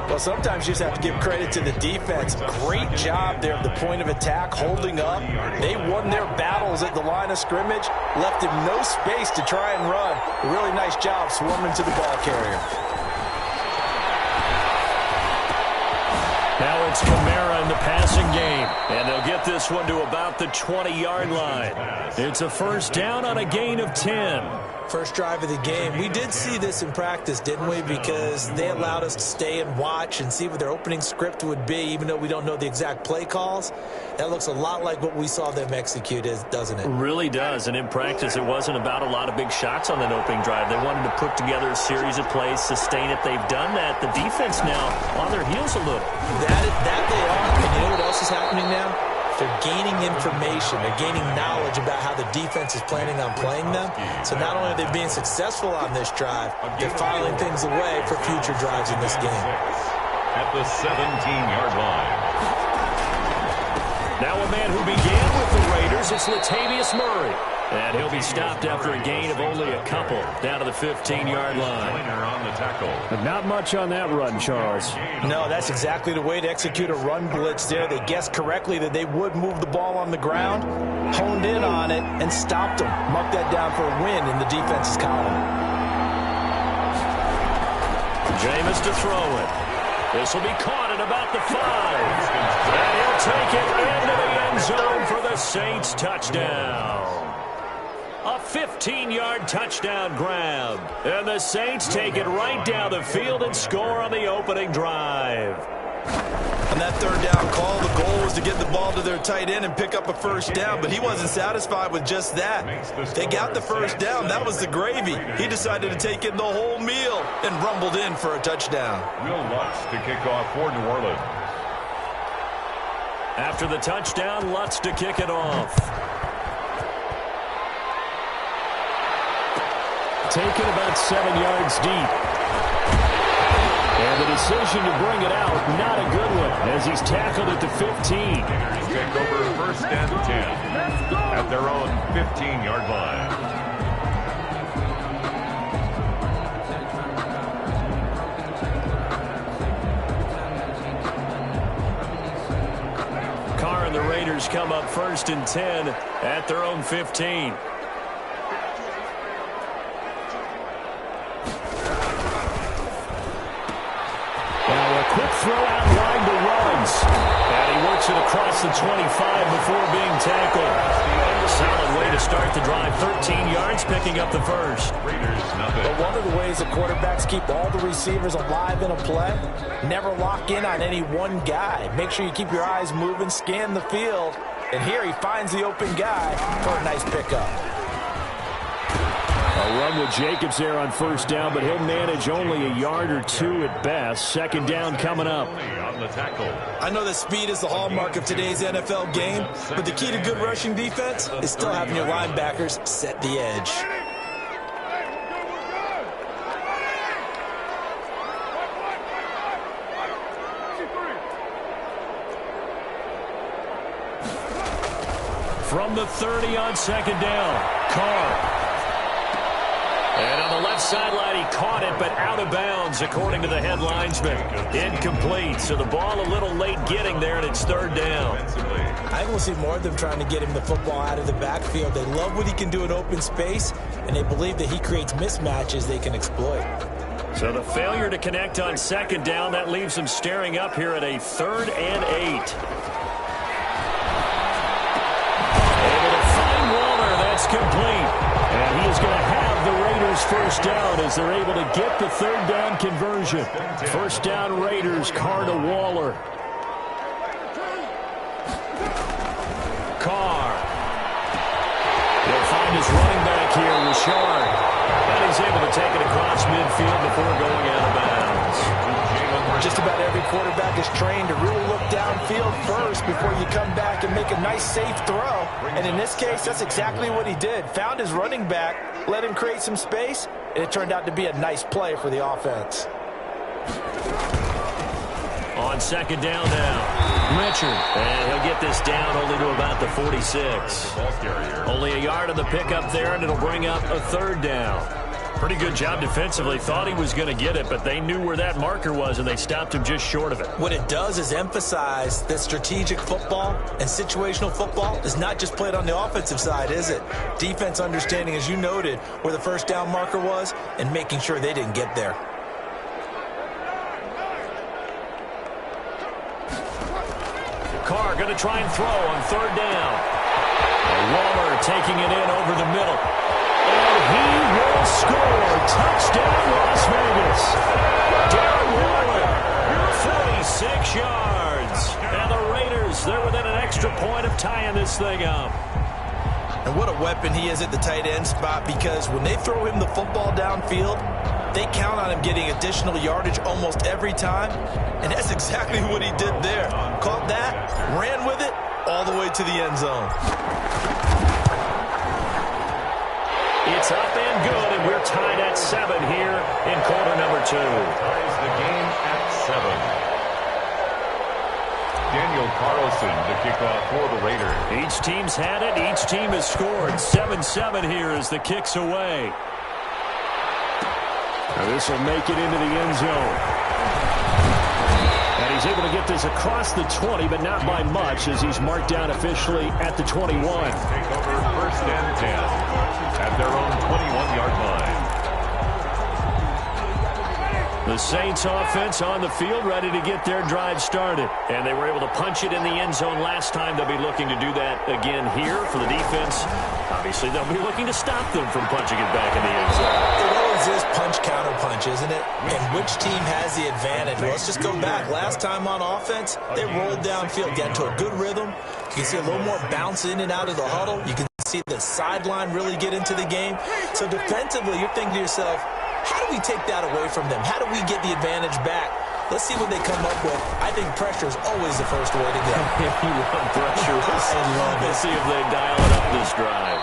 Well, sometimes you just have to give credit to the defense. Great job there at the point of attack, holding up. They won their battles at the line of scrimmage, left him no space to try and run. A really nice job swarming to the ball carrier. Now it's Kamara in the passing game. And they'll get this one to about the 20-yard line. It's a first down on a gain of 10. First drive of the game. We did see this in practice, didn't we? Because they allowed us to stay and watch and see what their opening script would be, even though we don't know the exact play calls. That looks a lot like what we saw them execute, doesn't it? It really does. And in practice, it wasn't about a lot of big shots on that opening drive. They wanted to put together a series of plays, sustain it. They've done that. The defense now on their heels a little. That they are. And you know what else is happening now? They're gaining information. They're gaining knowledge about how the defense is planning on playing them. So not only are they being successful on this drive, they're filing things away for future drives in this game. At the 17-yard line. Now a man who began with the Raiders, it's Latavius Murray. And he'll be stopped after a gain of only a couple down to the 15-yard line. On the tackle. But not much on that run, Charles. No, that's exactly the way to execute a run blitz there. They guessed correctly that they would move the ball on the ground, honed in on it, and stopped them. Mark that down for a win in the defense's column. Jameis to throw it. This will be caught at about the 5. And he'll take it into the end zone for the Saints touchdown. A 15-yard touchdown grab. And the Saints take it right down the field and score on the opening drive. On that third down call, the goal was to get the ball to their tight end and pick up a first down, but he wasn't satisfied with just that. They got the first down. That was the gravy. He decided to take in the whole meal and rumbled in for a touchdown. Will Lutz to kick off for New Orleans. After the touchdown, Lutz to kick it off. Taken about 7 yards deep. And the decision to bring it out, not a good one, as he's tackled at the 15. Take over first and 10 at their own 15-yard line. Carr and the Raiders come up first and 10 at their own 15. Quick throw out line to runs. And he works it across the 25 before being tackled. Solid way to start the drive. 13 yards, picking up the first. Raiders, nothing. But one of the ways the quarterbacks keep all the receivers alive in a play, never lock in on any one guy. Make sure you keep your eyes moving, scan the field. And here he finds the open guy for a nice pickup. A run with Jacobs there on first down, but he'll manage only a yard or two at best. Second down coming up. On the tackle. I know that speed is the hallmark of today's NFL game, but the key to good rushing defense is still having your linebackers set the edge. From the 30 on second down, Carr. And on the left sideline, he caught it, but out of bounds, according to the head linesman. Incomplete, so the ball a little late getting there, and it's third down. I think we'll see more of them trying to get him the football out of the backfield. They love what he can do in open space, and they believe that he creates mismatches they can exploit. So the failure to connect on second down, that leaves him staring up here at a 3rd and 8. Able to find Waller, that's complete. And he is going to have the Raiders first down as they're able to get the third down conversion. First down Raiders, Carr to Waller. Carr. He'll find his running back here, Richard. And he's able to take it across midfield before going out of bounds. Just about every quarterback is trained to really look downfield first before you come back and make a nice, safe throw. And in this case, that's exactly what he did. Found his running back, let him create some space, and it turned out to be a nice play for the offense. On second down now, Richard. And he'll get this down only to about the 46. Only a yard on the pickup there, and it'll bring up a third down. Pretty good job defensively. Thought he was going to get it, but they knew where that marker was, and they stopped him just short of it. What it does is emphasize that strategic football and situational football is not just played on the offensive side, is it? Defense understanding, as you noted, where the first down marker was and making sure they didn't get there. Carr going to try and throw on third down. Waller taking it in over the middle. And he will score. Touchdown, Las Vegas. Darren Waller, 46 yards. And the Raiders, they're within an extra point of tying this thing up. And what a weapon he is at the tight end spot, because when they throw him the football downfield, they count on him getting additional yardage almost every time. And that's exactly what he did there. Caught that, ran with it, all the way to the end zone. It's up and good, and we're tied at 7 here in quarter number 2. Ties the game at 7. Daniel Carlson to kick off for the Raiders. Each team's had it. Each team has scored. 7-7 here as the kick's away. Now this will make it into the end zone. And he's able to get this across the 20, but not by much, as he's marked down officially at the 21. Take over first and 10 at their own 21-yard line. The Saints offense on the field, ready to get their drive started. And they were able to punch it in the end zone last time. They'll be looking to do that again here for the defense. Obviously, they'll be looking to stop them from punching it back in the end zone. It always is punch-counter-punch, isn't it? And which team has the advantage? Well, let's just go back. Last time on offense, they rolled downfield, got into a good rhythm. You can see a little more bounce in and out of the huddle. You can see the sideline really get into the game. So defensively, you're thinking to yourself, how do we take that away from them? How do we get the advantage back? Let's see what they come up with. I think pressure is always the first way to go. You love pressure. I love it. Let's see if they dial it up this drive.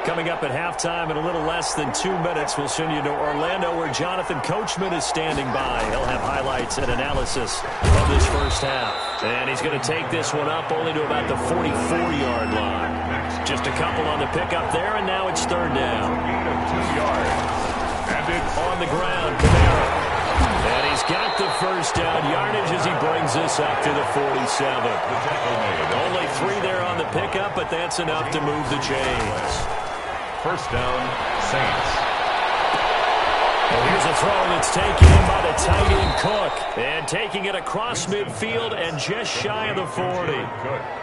Coming up at halftime in a little less than 2 minutes, we'll send you to Orlando, where Jonathan Coachman is standing by. He'll have highlights and analysis of this first half. And he's going to take this one up only to about the 44-yard line. Just a couple on the pickup there, and now it's third down. Gain of 2 yards. And it's On the ground, Kamara. And he's got the first down yardage as he brings this up to the 47. the tackle made. Only 3 there on the pickup, but that's enough to move the chains. First down, Saints. And here's a throw that's taken in by the tight end Cook. And taking it across midfield and just shy of the 40.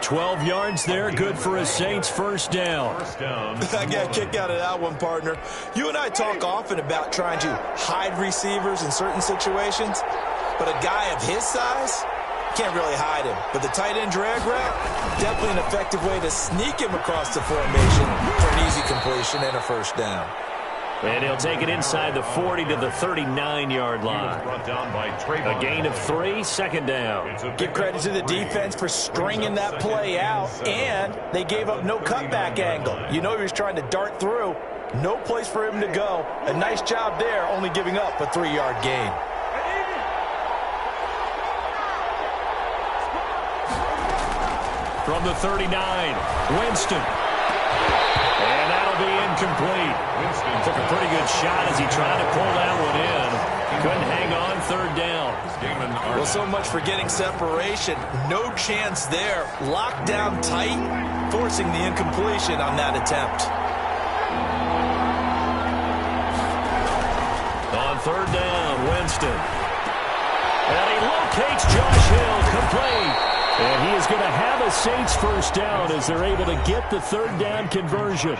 12 yards there, good for a Saints first down. First down. I got a kick out of that one, partner. You and I talk often about trying to hide receivers in certain situations, but a guy of his size can't really hide him. But the tight end drag route, definitely an effective way to sneak him across the formation for an easy completion and a first down. And he'll take it inside the 40 to the 39-yard line. Brought down by A gain of 3, second down. Give credit to the defense for stringing that play out, and they gave up no cutback angle. You know he was trying to dart through. No place for him to go. A nice job there, only giving up a 3-yard gain. From the 39, Winston. And that'll be incomplete. Winston Took a pretty good shot as he tried to pull that one in. Couldn't hang on, third down. Well, so much for getting separation. No chance there. Locked down tight, forcing the incompletion on that attempt. On third down, Winston. And he locates Josh Hill, complete. And he is going to have a Saints first down as they're able to get the third down conversion.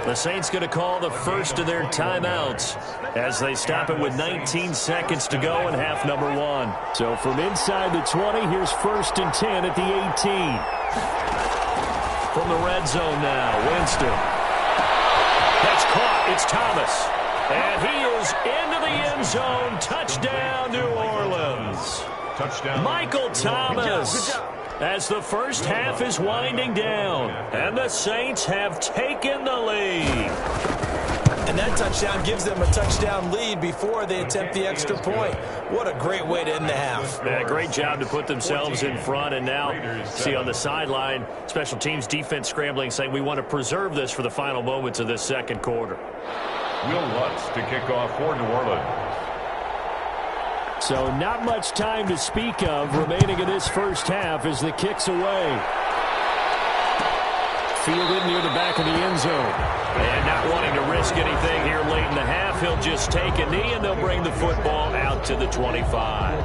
The Saints going to call the first of their timeouts as they stop it with 19 seconds to go in half number 1. So from inside the 20, here's first and 10 at the 18. From the red zone now, Winston. That's caught. It's Thomas. And he is into the end zone. Touchdown, New Orleans. Touchdown. Michael Thomas. As the first half is winding down, and the Saints have taken the lead. And that touchdown gives them a touchdown lead before they attempt the extra point. What a great way to end the half. Yeah, great job to put themselves in front, and now see on the sideline, special teams defense scrambling, saying we want to preserve this for the final moments of this second quarter. Will Lutz to kick off for New Orleans. So not much time to speak of remaining in this first half as the kick's away. fielded near the back of the end zone. And not wanting to risk anything here late in the half, he'll just take a knee, and they'll bring the football out to the 25.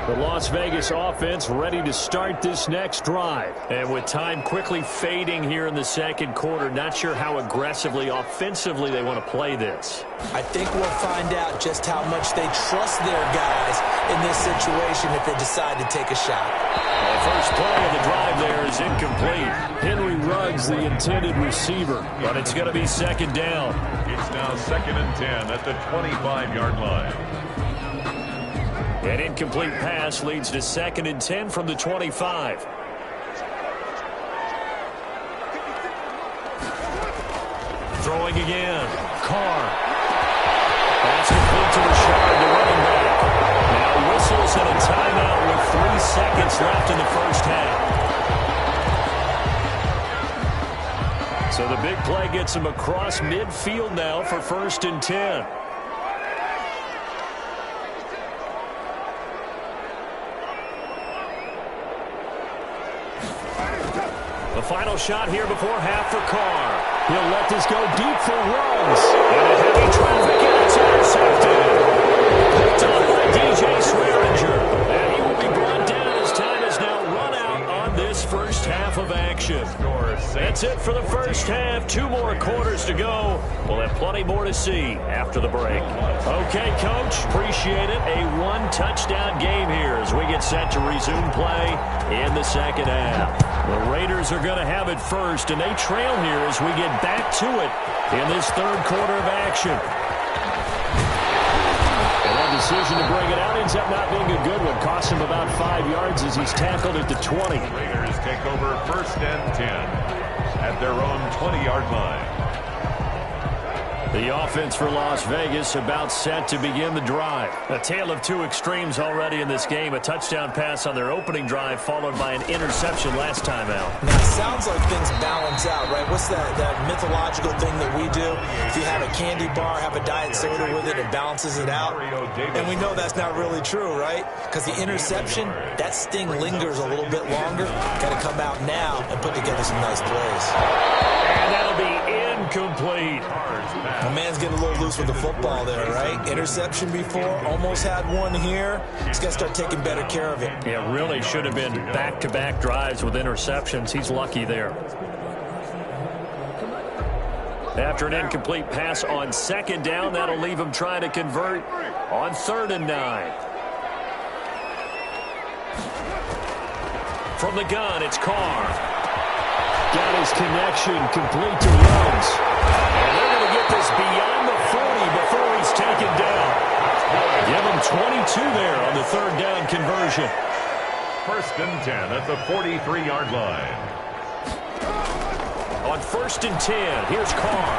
The Las Vegas offense ready to start this next drive. And with time quickly fading here in the second quarter, not sure how aggressively, offensively they want to play this. I think we'll find out just how much they trust their guys in this situation if they decide to take a shot. The first play of the drive there is incomplete. Henry Ruggs, the intended receiver, but it's going to be second down. It's now 2nd and 10 at the 25-yard line. An incomplete pass leads to 2nd and 10 from the 25. Throwing again. Carr. Pass complete to Rashard, the running back. Now whistles and a timeout with 3 seconds left in the first half. So the big play gets him across midfield now for 1st and 10. The final shot here before half for Carr. He'll let this go deep for Ruggs. And a heavy traffic, and it's intercepted. Picked up by DJ Swearinger. And he will be brought down as time has now run out on this first half of action. That's it for the first half. 2 more quarters to go. We'll have plenty more to see after the break. Okay, Coach, appreciate it. A 1-touchdown game here as we get set to resume play in the second half. The Raiders are going to have it first, and they trail here as we get back to it in this third quarter of action. And that decision to bring it out ends up not being a good one. Cost him about 5 yards as he's tackled at the 20. Raiders take over 1st and 10 at their own 20-yard line. The offense for Las Vegas about set to begin the drive. A tale of 2 extremes already in this game. A touchdown pass on their opening drive followed by an interception last time out. Now, it sounds like things balance out, right? What's that mythological thing that we do? If you have a candy bar, have a diet soda with it, it balances it out. And we know that's not really true, right? Because the interception, that sting lingers a little bit longer. Got to come out now and put together some nice plays. And that'll be incomplete. My man's getting a little loose with the football there, right? Interception before, almost had one here. He's got to start taking better care of it. Yeah, really should have been back-to-back drives with interceptions. He's lucky there. After an incomplete pass on 2nd down, that'll leave him trying to convert on 3rd and 9. From the gun, it's Carr. Got his connection complete to Ruggs. And they're going to get this beyond the 40 before he's taken down. Give him 22 there on the 3rd down conversion. 1st and 10 at the 43-yard line. On 1st and 10, here's Carr.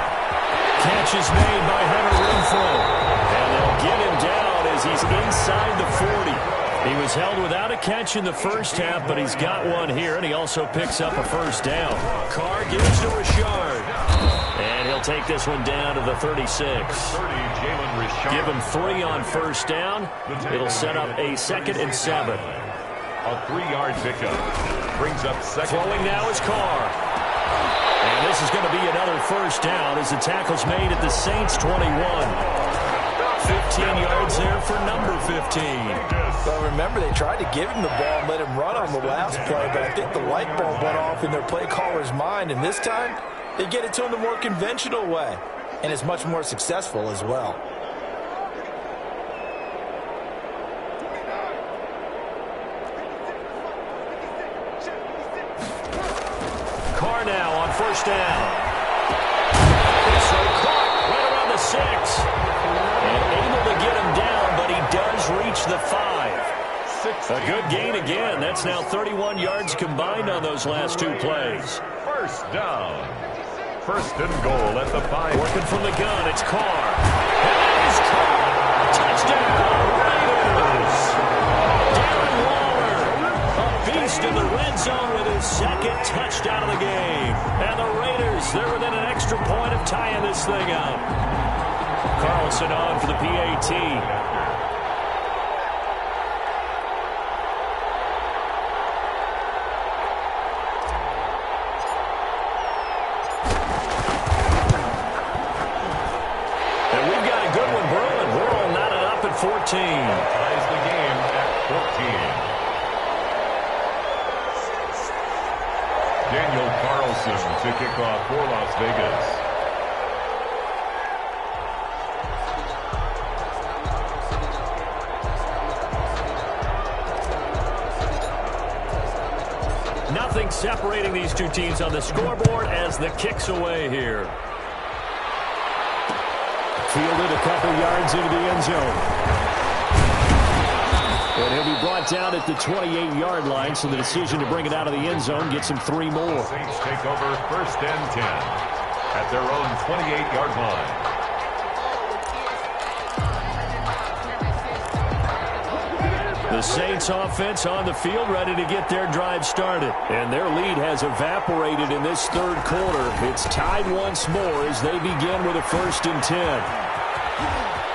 Catch is made by Hunter Renfrow. And they'll get him down as he's inside the 40. He was held without a catch in the first half, but he's got one here, and he also picks up a 1st down. Carr gives to Rashard. And he'll take this one down to the 36. Give him 3 on 1st down. It'll set up a 2nd and 7. A 3-yard pickup. Brings up 2nd. Throwing now is Carr. And this is going to be another 1st down as the tackle's made at the Saints' 21. 15 yards there for number 15. Well, remember, they tried to give him the ball and let him run on the last play, but I think the light bulb went off in their play caller's mind, and this time they get it to him the more conventional way, and it's much more successful as well. Carr now on 1st down. So caught right around the 6. And able to get him down, but he does reach the 5. A good gain again. That's now 31 yards combined on those last 2 plays. 1st down. 1st and goal at the 5. Working from the gun, it's Carr. And he's caught. Touchdown, Raiders. Darren Waller, a beast in the red zone with his 2nd touchdown of the game. And the Raiders, they're within an extra point of tying this thing up. Carlson on for the PAT. 14. Ties the game at 14. Daniel Carlson to kick off for Las Vegas. Nothing separating these two teams on the scoreboard as the kick's away here. Fielded a couple yards into the end zone. And he'll be brought down at the 28-yard line, so the decision to bring it out of the end zone gets him 3 more. Saints take over 1st and 10 at their own 28-yard line. The Saints offense on the field ready to get their drive started. And their lead has evaporated in this third quarter. It's tied once more as they begin with a 1st and 10.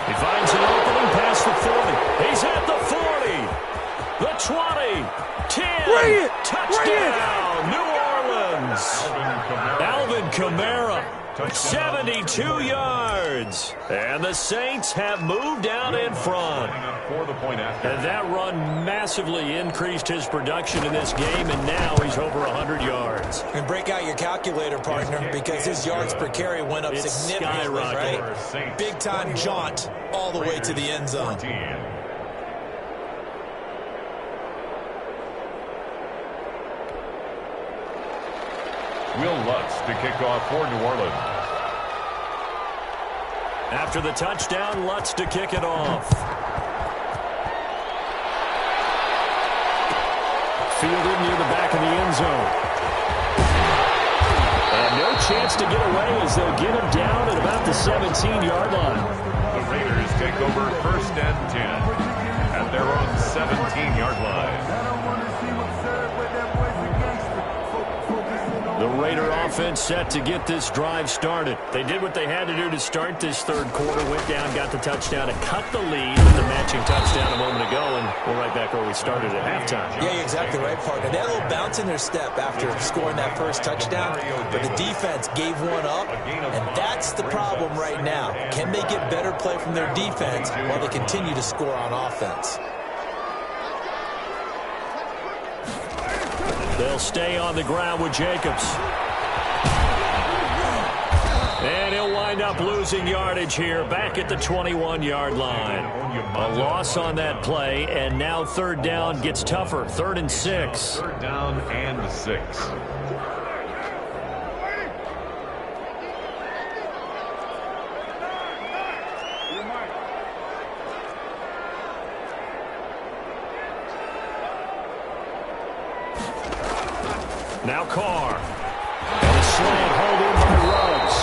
He finds an opening past the 40. He's at the 40. The 20. 10. Touchdown. New Orleans. Alvin Kamara. 72 yards. And the Saints have moved out in front. And that run massively increased his production in this game, and now he's over 100 yards. And break out your calculator, partner, because his yards per carry went up significantly, right? Big-time jaunt all the way to the end zone. Will Lutz to kick off for New Orleans. After the touchdown, Lutz to kick it off. Fielded near the back of the end zone. And no chance to get away as they'll get him down at about the 17-yard line. The Raiders take over 1st and 10 at their own 17-yard line. The Raider offense set to get this drive started. They did what they had to do to start this third quarter. Went down, got the touchdown to cut the lead with the matching touchdown a moment ago. And we're right back where we started at halftime. Yeah, you're exactly right, partner. They had a little bounce in their step after scoring that first touchdown. But the defense gave one up. And that's the problem right now. Can they get better play from their defense while they continue to score on offense? They'll stay on the ground with Jacobs. And he'll wind up losing yardage here back at the 21-yard line. A loss on that play, and now 3rd down gets tougher. 3rd and 6. 3rd down and 6. Now Carr. And a slant hold in by Ruggs.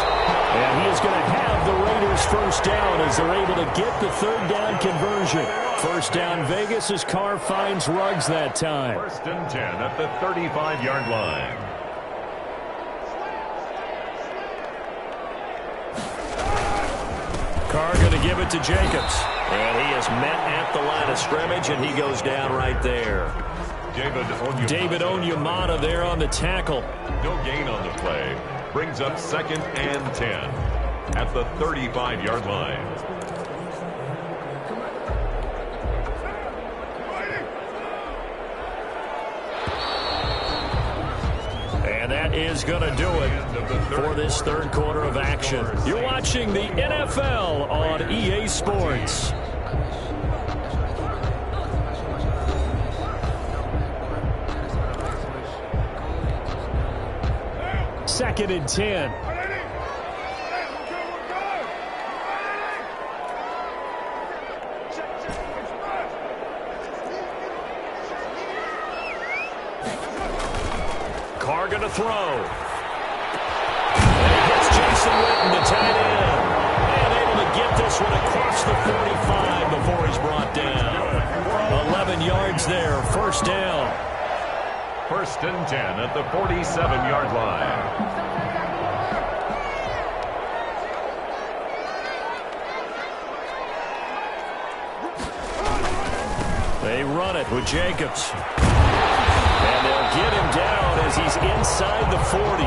And he is going to have the Raiders 1st down as they're able to get the 3rd down conversion. 1st down Vegas as Carr finds Ruggs that time. 1st and 10 at the 35-yard line. Carr going to give it to Jacobs. And he is met at the line of scrimmage, and he goes down right there. David Onyemata there on the tackle. No gain on the play. Brings up 2nd and 10 at the 35-yard line. And that is going to do it for this third quarter of action. You're watching the NFL on EA Sports. 2nd and 10. Carr going to throw. And he gets Jason Witten, the tight end. And able to get this one across the 45 before he's brought down. 11 yards there, 1st down. 1st and 10 at the 47-yard line. They run it with Jacobs. And they'll get him down as as he's inside the 40.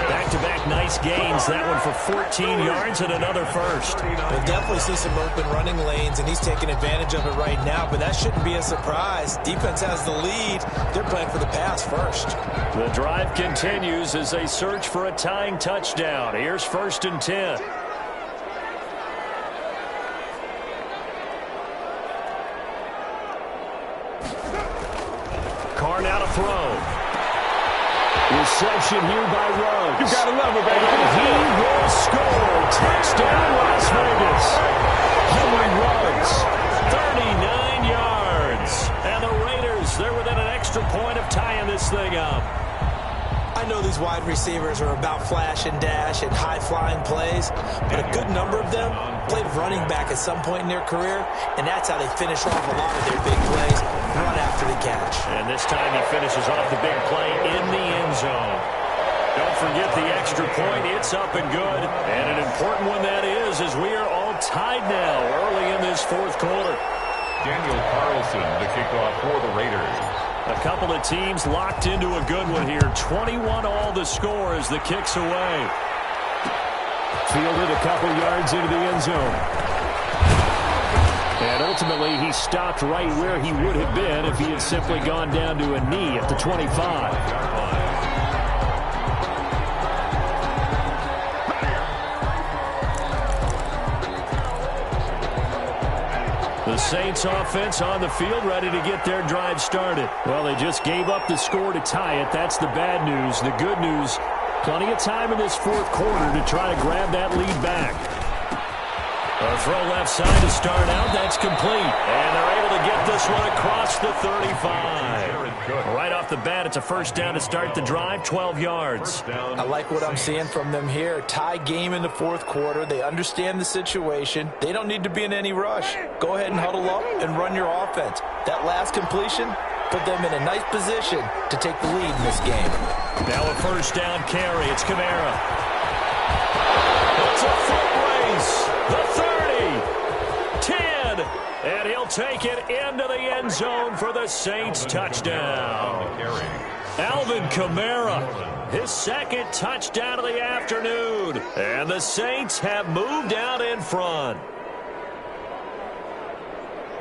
Back-to-back nice gains. That one for 14 yards and another first. We'll definitely see some open running lanes, and he's taking advantage of it right now, but that shouldn't be a surprise. Defense has the lead. They're playing for the pass first. The drive continues as they search for a tying touchdown. Here's 1st and 10. Carr now to throw. Reception here by Ruggs. You gotta love it, baby. And he will score. Touchdown, Las Vegas. Henry Ruggs, 39 yards. And the Raiders, they're within an extra point of tying this thing up. I know these wide receivers are about flash and dash and high-flying plays, but a good number of them played running back at some point in their career, and that's how they finish off a lot of their big plays, run after the catch. And this time he finishes off the big play in the end zone. Don't forget the extra point. It's up and good. And an important one that is, as we are all tied now early in this 4th quarter. Daniel Carlson, the kickoff for the Raiders. A couple of teams locked into a good one here. 21 all the score as the kick's away. Fielded a couple yards into the end zone. And ultimately, he stopped right where he would have been if he had simply gone down to a knee at the 25. The Saints offense on the field, ready to get their drive started. Well, they just gave up the score to tie it. That's the bad news. The good news, plenty of time in this 4th quarter to try to grab that lead back. A throw left side to start out. That's complete. And they're able to get this one across the 35. Right off the bat, it's a 1st down to start the drive, 12 yards. I like what I'm seeing from them here. Tie game in the 4th quarter. They understand the situation. They don't need to be in any rush. Go ahead and huddle up and run your offense. That last completion put them in a nice position to take the lead in this game. Now a 1st down carry. It's Kamara. It's a foot race. The 30, 10, and he'll take it into the end zone for the Saints touchdown. Alvin Kamara, his 2nd touchdown of the afternoon, and the Saints have moved out in front.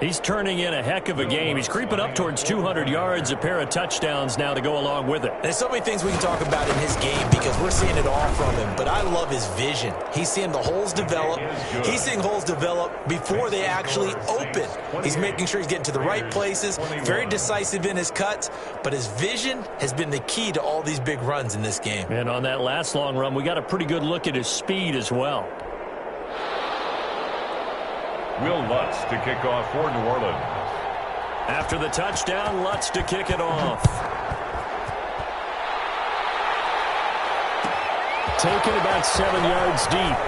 He's turning in a heck of a game. He's creeping up towards 200 yards, a pair of touchdowns now to go along with it. There's so many things we can talk about in his game because we're seeing it all from him, but I love his vision. He's seeing the holes develop. He's seeing holes develop before they actually open. He's making sure he's getting to the right places, very decisive in his cuts, but his vision has been the key to all these big runs in this game. And on that last long run, we got a pretty good look at his speed as well. Will Lutz to kick off for New Orleans. After the touchdown, Lutz to kick it off. Taken about 7 yards deep.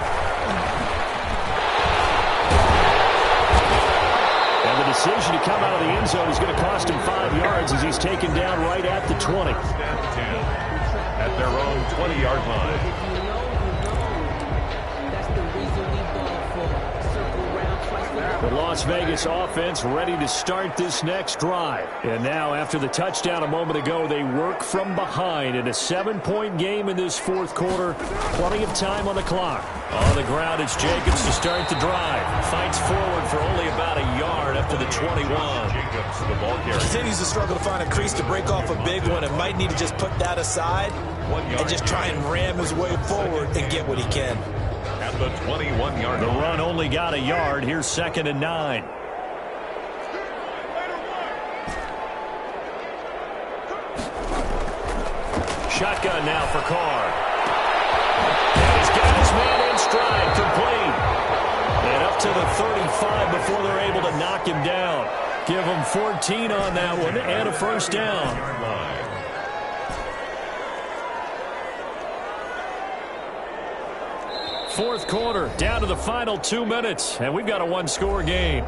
And the decision to come out of the end zone is going to cost him 5 yards as he's taken down right at the 20. At their own 20-yard line. The Las Vegas offense ready to start this next drive. And now, after the touchdown a moment ago, they work from behind in a 7-point game in this 4th quarter. Plenty of time on the clock. On the ground, it's Jacobs to start the drive. Fights forward for only about a yard up to the 21. Jacobs, the ball carrier. Continues to struggle to find a crease to break off a big one and might need to just put that aside and just try and ram his way forward and get what he can. At the 21-yard The line. run only got a yard. Here's 2nd and 9. Shotgun now for Carr. And he's got his man in stride, complete. And up to the 35 before they're able to knock him down. Give him 14 on that one and a 1st down. Fourth quarter, down to the final 2 minutes, and we've got a one-score game.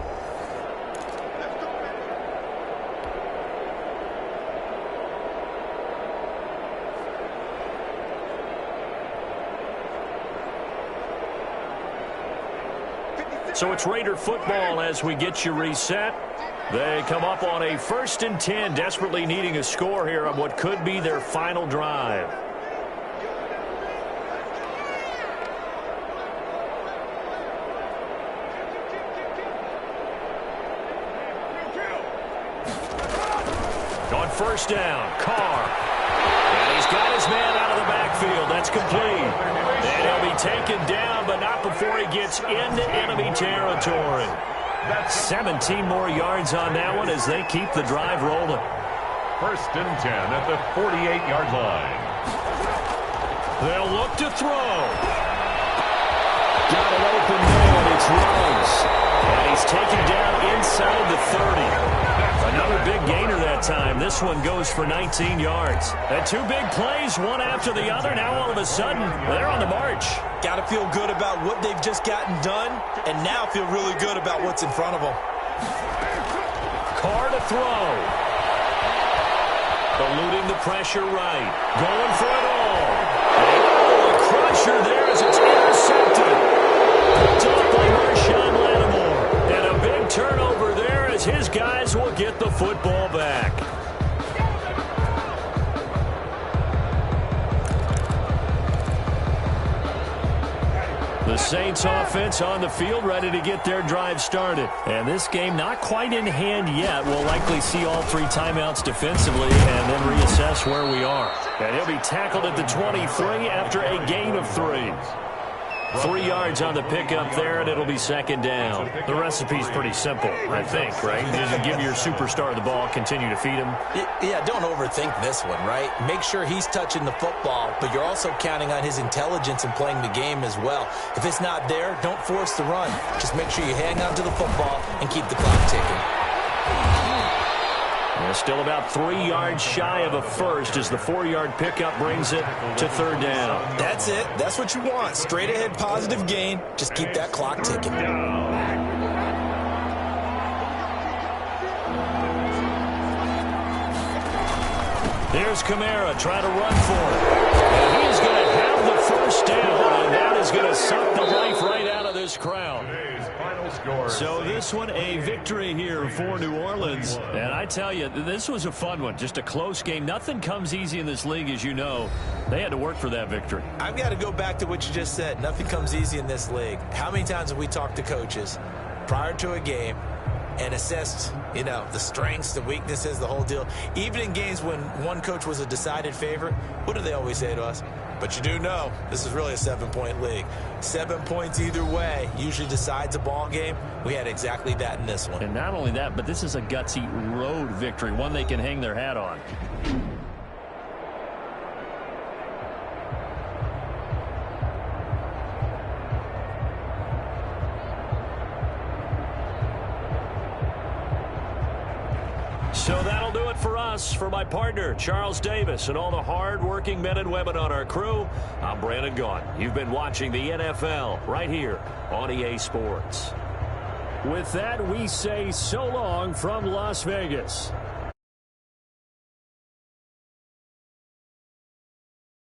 So it's Raider football as we get you reset. They come up on a 1st and 10, desperately needing a score here on what could be their final drive. On 1st down, Carr. And he's got his man out of the backfield. That's complete. And he'll be taken down, but not before he gets into enemy territory. That's 17 more yards on that one as they keep the drive rolling. 1st and 10 at the 48-yard line. They'll look to throw. Got it open there, and it's Ruggs. And he's taken down inside the 30. Another big gainer that time. This one goes for 19 yards. And 2 big plays, one after the other. Now all of a sudden, they're on the march. Got to feel good about what they've just gotten done, and now feel really good about what's in front of them. Carr to throw. Eluding the pressure right. Going for it all. Oh, a crusher there as it's intercepted. Picked off by Marshawn Lattimore. And a big turnover there as his guys will get the football back. The Saints offense on the field ready to get their drive started. And this game not quite in hand yet. We'll likely see all 3 timeouts defensively and then reassess where we are. And he'll be tackled at the 23 after a gain of 3. 3 yards on the pickup there, and it'll be 2nd down. The recipe's pretty simple, I think, right? Just give your superstar the ball, continue to feed him. Yeah, don't overthink this one, right? Make sure he's touching the football, but you're also counting on his intelligence in playing the game as well. If it's not there, don't force the run. Just make sure you hang on to the football and keep the clock ticking. They're still about 3 yards shy of a first as the 4-yard pickup brings it to 3rd down. That's it. That's what you want. Straight ahead positive gain. Just keep that clock ticking. Here's Kamara trying to run for it. And he's going to have the 1st down, and that is going to suck the life right out of this crowd. So this one, a victory here for New Orleans. And I tell you, this was a fun one. Just a close game. Nothing comes easy in this league, as you know. They had to work for that victory. I've got to go back to what you just said. Nothing comes easy in this league. How many times have we talked to coaches prior to a game and assessed, the strengths, the weaknesses, the whole deal? Even in games when one coach was a decided favorite, what do they always say to us? But you do know this is really a 7-point league. 7 points either way usually decides a ball game. We had exactly that in this one. And not only that, but this is a gutsy road victory, one they can hang their hat on. So that'll do it for us. For my partner, Charles Davis, and all the hard-working men and women on our crew, I'm Brandon Gaughan. You've been watching the NFL right here on EA Sports. With that, we say so long from Las Vegas.